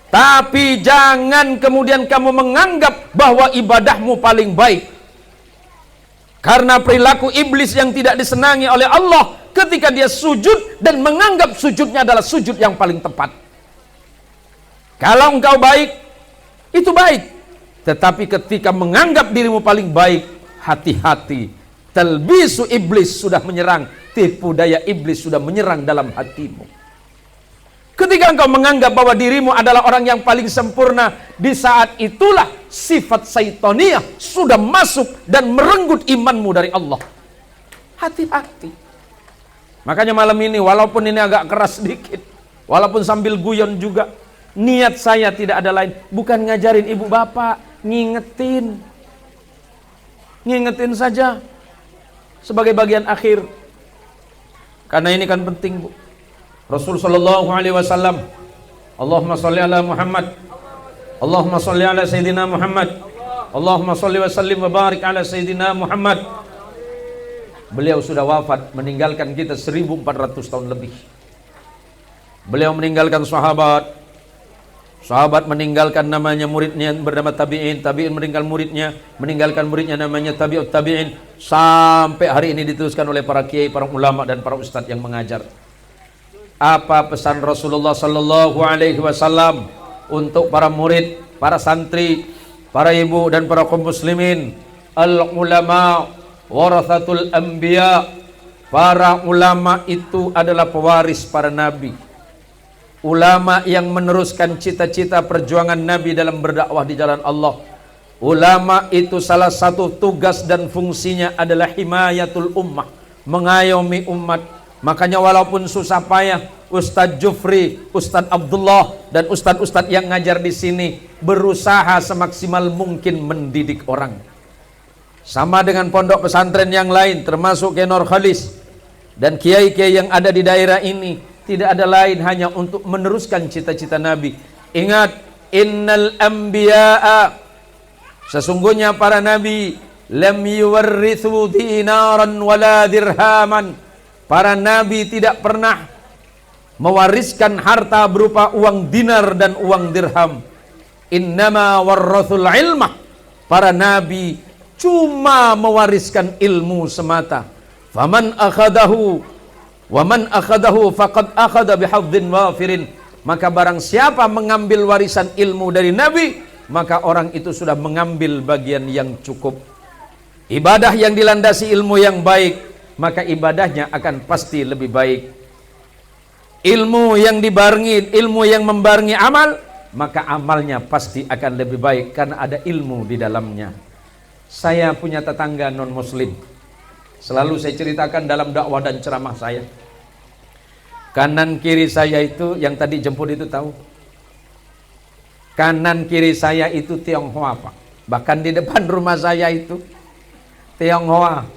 Tapi jangan kemudian kamu menganggap bahwa ibadahmu paling baik. Karena perilaku iblis yang tidak disenangi oleh Allah ketika dia sujud dan menganggap sujudnya adalah sujud yang paling tepat. Kalau engkau baik, itu baik. Tetapi ketika menganggap dirimu paling baik, hati-hati. Talbisu iblis sudah menyerang. Tipu daya iblis sudah menyerang dalam hatimu. Ketika engkau menganggap bahwa dirimu adalah orang yang paling sempurna, di saat itulah sifat syaitaniyah sudah masuk dan merenggut imanmu dari Allah. Hati-hati. Makanya malam ini, walaupun ini agak keras sedikit, walaupun sambil guyon juga, niat saya tidak ada lain, bukan ngajarin ibu bapak, ngingetin saja sebagai bagian akhir. Karena ini kan penting Bu. Rasul sallallahu alaihi wasallam, Allahumma salli ala Muhammad, Allahumma salli ala Sayyidina Muhammad, Allahumma salli wa sallim wa barik ala Sayyidina Muhammad. Beliau sudah wafat, meninggalkan kita 1400 tahun lebih. Beliau meninggalkan sahabat, sahabat meninggalkan namanya muridnya bernama tabi'in, tabi'in meninggal muridnya, meninggalkan muridnya namanya tabi'ut tabi'in, sampai hari ini diteruskan oleh para kiai, para ulama dan para ustadz yang mengajar. Apa pesan Rasulullah sallallahu alaihi wasallam untuk para murid, para santri, para ibu dan para kaum muslimin? Al ulama warathatul anbiya. Para ulama itu adalah pewaris para nabi. Ulama yang meneruskan cita-cita perjuangan nabi dalam berdakwah di jalan Allah. Ulama itu salah satu tugas dan fungsinya adalah himayatul ummah, mengayomi umat. Makanya walaupun susah payah, Ustadz Jufri, Ustadz Abdullah dan ustadz-ustadz yang ngajar di sini berusaha semaksimal mungkin mendidik orang. Sama dengan pondok pesantren yang lain, termasuk Kiai Nur Khalis dan kiai-kiai yang ada di daerah ini, tidak ada lain hanya untuk meneruskan cita-cita Nabi. Ingat, innal anbiya'a, sesungguhnya para nabi, lam yuwarrithu dinaran wala dirhaman. Para nabi tidak pernah mewariskan harta berupa uang dinar dan uang dirham. Innama warrathul ilmah. Para nabi cuma mewariskan ilmu semata. Faman akhadahu wa man akhadahu faqad akhadha bihadzin wafirin. Maka barang siapa mengambil warisan ilmu dari nabi, maka orang itu sudah mengambil bagian yang cukup. Ibadah yang dilandasi ilmu yang baik, maka ibadahnya akan pasti lebih baik. Ilmu yang dibarengi, ilmu yang membarengi amal, maka amalnya pasti akan lebih baik karena ada ilmu di dalamnya. Saya punya tetangga non muslim, selalu saya ceritakan dalam dakwah dan ceramah saya. Kanan kiri saya itu, yang tadi jemput itu tahu, kanan kiri saya itu Tionghoa Pak. Bahkan di depan rumah saya itu Tionghoa.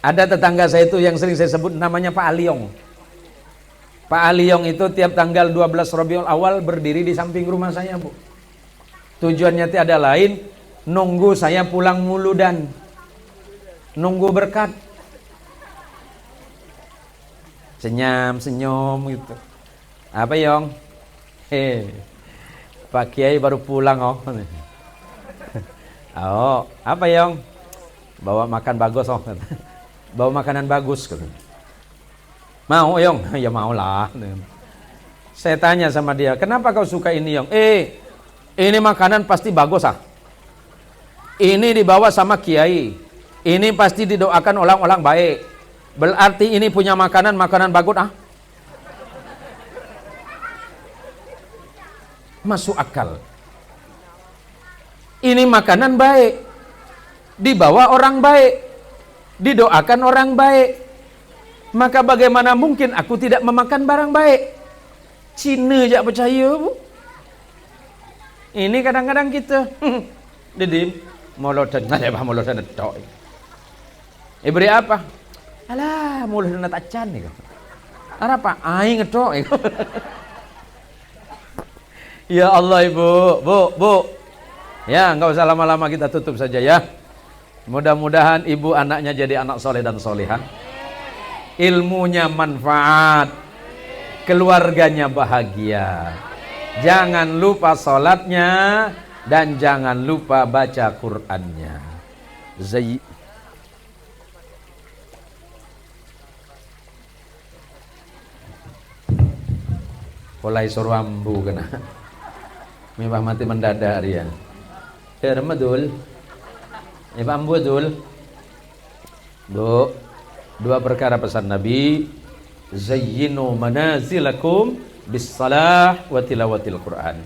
Ada tetangga saya itu yang sering saya sebut namanya Pak Aliong. Pak Aliong itu tiap tanggal 12 Rabiul Awal berdiri di samping rumah saya, Bu. Tujuannya tiada lain, nunggu saya pulang muludan, nunggu berkat. Senyum gitu. Apa Yong? Pak Kiai baru pulang oh. Oh, apa Yong? Bawa makan bagus oh. Bawa makanan bagus gitu. Mau Yong? Ya mau lah. Saya tanya sama dia, kenapa kau suka ini Yong? Ini makanan pasti bagus ah. Ini dibawa sama kiai. Ini pasti didoakan orang-orang baik. Berarti ini punya makanan bagus ah. Masuk akal. Ini makanan baik, dibawa orang baik, didoakan orang baik. Maka bagaimana mungkin aku tidak memakan barang baik? Cina jak percaya Bu. Ini kadang-kadang kita didim molodan, ada apa molodan tok. Beri apa? Alah, molodan tak can ni. Apa? Aing tok. Ya Allah Ibu, Bu. Ya, enggak usah lama-lama, kita tutup saja ya. Mudah-mudahan ibu anaknya jadi anak soleh dan solehah. Ilmunya manfaat, keluarganya bahagia. Jangan lupa sholatnya dan jangan lupa baca Qur'annya. Mulai suruh ambu kena. Mimah mati mendadak dia. Madul. Mimah ambu dul. Bu, dua perkara pesan Nabi. Zayyinu manazilakum bisalah wa tilawatil Quran.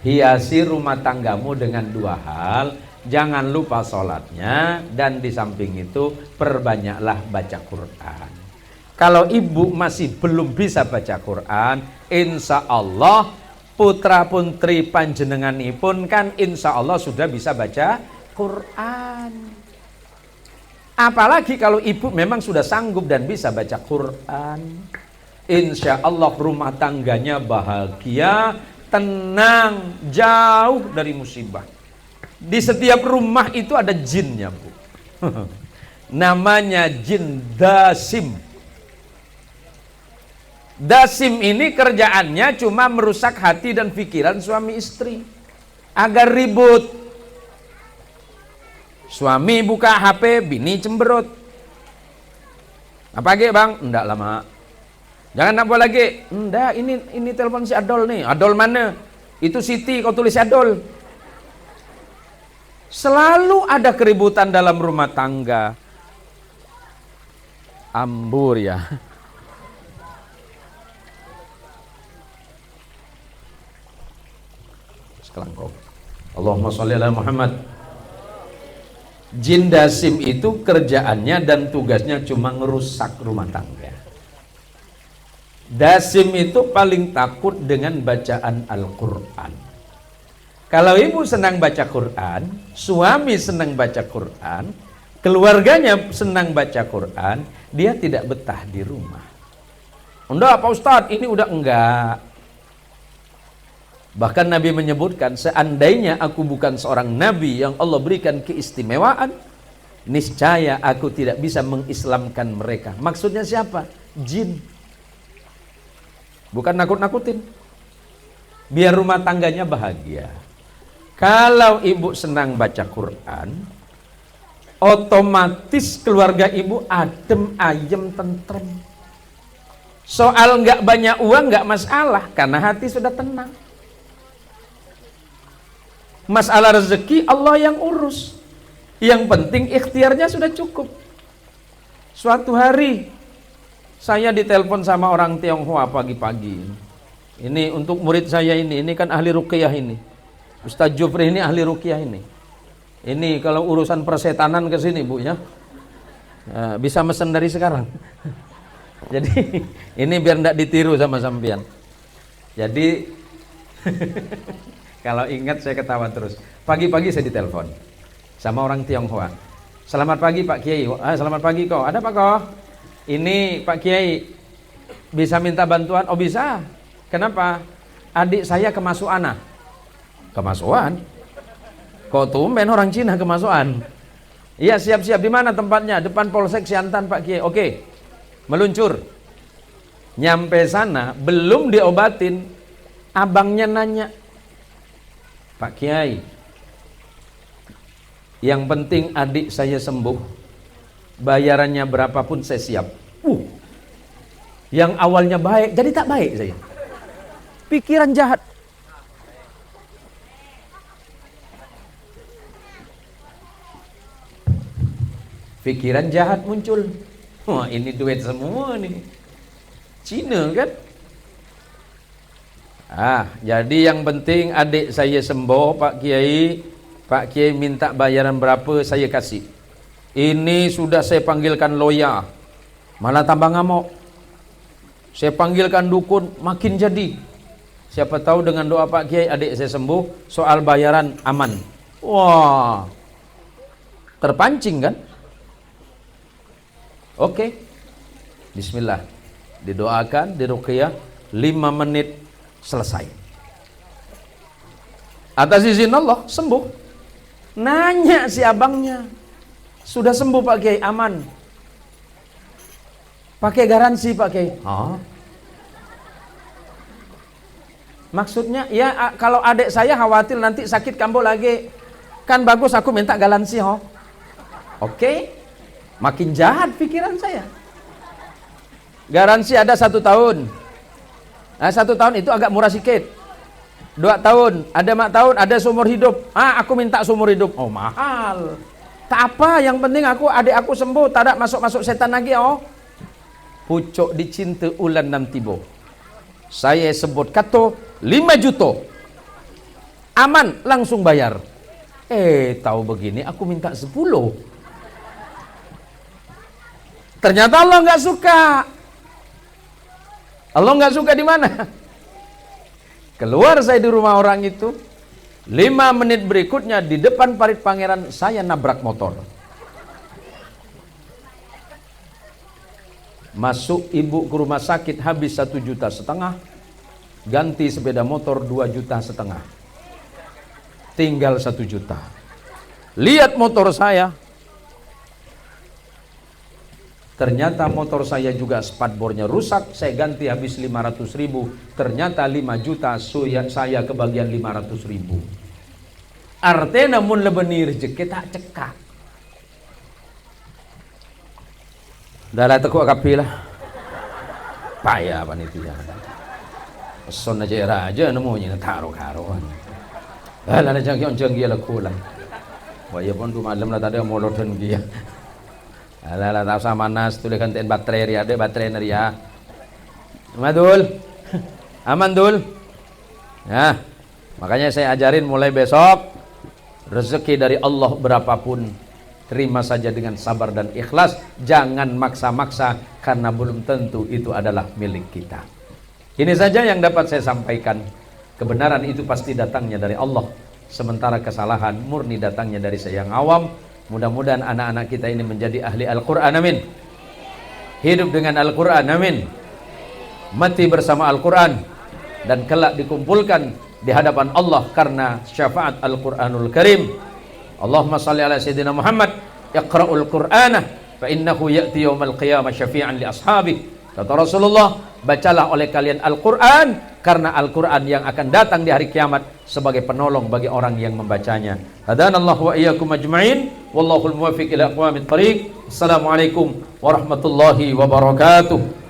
Hiasi rumah tanggamu dengan dua hal. Jangan lupa sholatnya, dan di samping itu perbanyaklah baca Quran. Kalau ibu masih belum bisa baca Quran, insya Allah putra putri panjenenganipun kan insya Allah sudah bisa baca Quran. Apalagi kalau ibu memang sudah sanggup dan bisa baca Quran, insya Allah rumah tangganya bahagia, tenang, jauh dari musibah. Di setiap rumah itu ada jinnya, Bu. Namanya jin dasim. Dasim ini kerjaannya cuma merusak hati dan pikiran suami istri agar ribut. Suami buka HP, bini cemberut. Apa lagi, Bang? Enggak lama. Jangan apa lagi? Enggak, ini telepon si Adol nih. Adol mana? Itu Siti, kau tulis Adol. Selalu ada keributan dalam rumah tangga. Ambur ya. Sekarang kau. Allahumma sholli ala Muhammad. Jin dasim itu kerjaannya dan tugasnya cuma ngerusak rumah tangga. Dasim itu paling takut dengan bacaan Al-Quran. Kalau ibu senang baca Quran, suami senang baca Quran, keluarganya senang baca Quran, dia tidak betah di rumah. Enggak Pak Ustadz, ini udah enggak. Bahkan Nabi menyebutkan, seandainya aku bukan seorang Nabi yang Allah berikan keistimewaan, niscaya aku tidak bisa mengislamkan mereka. Maksudnya siapa? Jin. Bukan nakut-nakutin. Biar rumah tangganya bahagia. Kalau ibu senang baca Quran, otomatis keluarga ibu adem, ayem, tentrem. Soal nggak banyak uang nggak masalah, karena hati sudah tenang. Masalah rezeki Allah yang urus. Yang penting ikhtiarnya sudah cukup. Suatu hari saya ditelepon sama orang Tionghoa pagi-pagi. Ini untuk murid saya ini kan ahli ruqyah ini. Ustaz Jufri ini ahli ruqyah ini. Ini kalau urusan persetanan ke sini, Bu ya. Bisa mesen dari sekarang. Jadi ini biar enggak ditiru sama sampean. Jadi kalau ingat saya ketawa terus. Pagi-pagi saya ditelepon sama orang Tionghoa. Selamat pagi Pak Kiai. Selamat pagi kok. Ada Pak kok? Ini Pak Kiai bisa minta bantuan? Oh bisa. Kenapa? Adik saya kemasukan. Kemasukan? Kok tumben orang Cina kemasukan? Iya siap-siap. Di mana tempatnya? Depan Polsek Siantan Pak Kiai. Oke. Meluncur. Nyampe sana belum diobatin, abangnya nanya, Pak Kiai, yang penting adik saya sembuh, bayarannya berapapun saya siap. Yang awalnya baik jadi tak baik saya. Pikiran jahat. Pikiran jahat muncul. Wah ini duit semua nih. Cina kan? Jadi yang penting adik saya sembuh Pak Kiai. Pak Kiai minta bayaran berapa saya kasih. Ini sudah saya panggilkan loya, malah tambah ngamuk. Saya panggilkan dukun, makin jadi. Siapa tahu dengan doa Pak Kiai adik saya sembuh, soal bayaran aman. Wah, terpancing kan? Oke, bismillah, didoakan, diruqyah, 5 menit selesai. Atas izin Allah sembuh. Nanya si abangnya, sudah sembuh Pak Kiai, aman? Pakai garansi Pak Kiai. Maksudnya ya kalau adik saya khawatir nanti sakit kambuh lagi, kan bagus aku minta garansi. Oke. Makin jahat pikiran saya. Garansi ada 1 tahun. 1 tahun itu agak murah sedikit. 2 tahun, ada 4 tahun, ada seumur hidup. Aku minta seumur hidup. Oh mahal. Tak apa, yang penting adik aku sembuh, tak ada masuk setan lagi. Pucuk dicinta ulan nam tibo. Saya sebut kata 5 juta. Aman, langsung bayar. Tahu begini aku minta 10. Ternyata Allah nggak suka. Allah nggak suka di mana? Keluar saya di rumah orang itu, 5 menit berikutnya di depan parit pangeran saya nabrak motor. Masuk ibu ke rumah sakit habis 1,5 juta, ganti sepeda motor 2,5 juta, tinggal 1 juta. Lihat motor saya. Ternyata motor saya juga spatbornya rusak, saya ganti habis 500.000. Ternyata 5 juta saya kebagian 500.000. Artinya namun lebeni rezeki tak cekak. Dalam tekuk kapilah. Payah panitia. Peson aja raja nemunya taruh-karuan. Alah na jang dia lakulan. Wah pun tu malam lah tadi mau loden dia. Alah tak sama nas tulis gantiin baterai ria deh baterai ria. Amadul. Aman dul. Nah, makanya saya ajarin mulai besok rezeki dari Allah berapapun terima saja dengan sabar dan ikhlas, jangan maksa-maksa karena belum tentu itu adalah milik kita. Ini saja yang dapat saya sampaikan. Kebenaran itu pasti datangnya dari Allah, sementara kesalahan murni datangnya dari saya yang awam. Mudah-mudahan anak-anak kita ini menjadi ahli Al-Quran, amin. Hidup dengan Al-Quran, amin. Mati bersama Al-Quran dan kelak dikumpulkan di hadapan Allah karena syafaat Al-Quranul Karim. Allahumma salli ala Sayyidina Muhammad. Iqra'ul Qur'ana fa innahu ya'ti yawmal qiyamah syafi'an li ashabi. Kata Rasulullah, bacalah oleh kalian Al-Quran karena Al-Quran yang akan datang di hari kiamat sebagai penolong bagi orang yang membacanya. Hadanallahu wa iyyakum ajma'in. Wallahul muwaffiq ila aqwamit thariq. Assalamualaikum warahmatullahi wabarakatuh.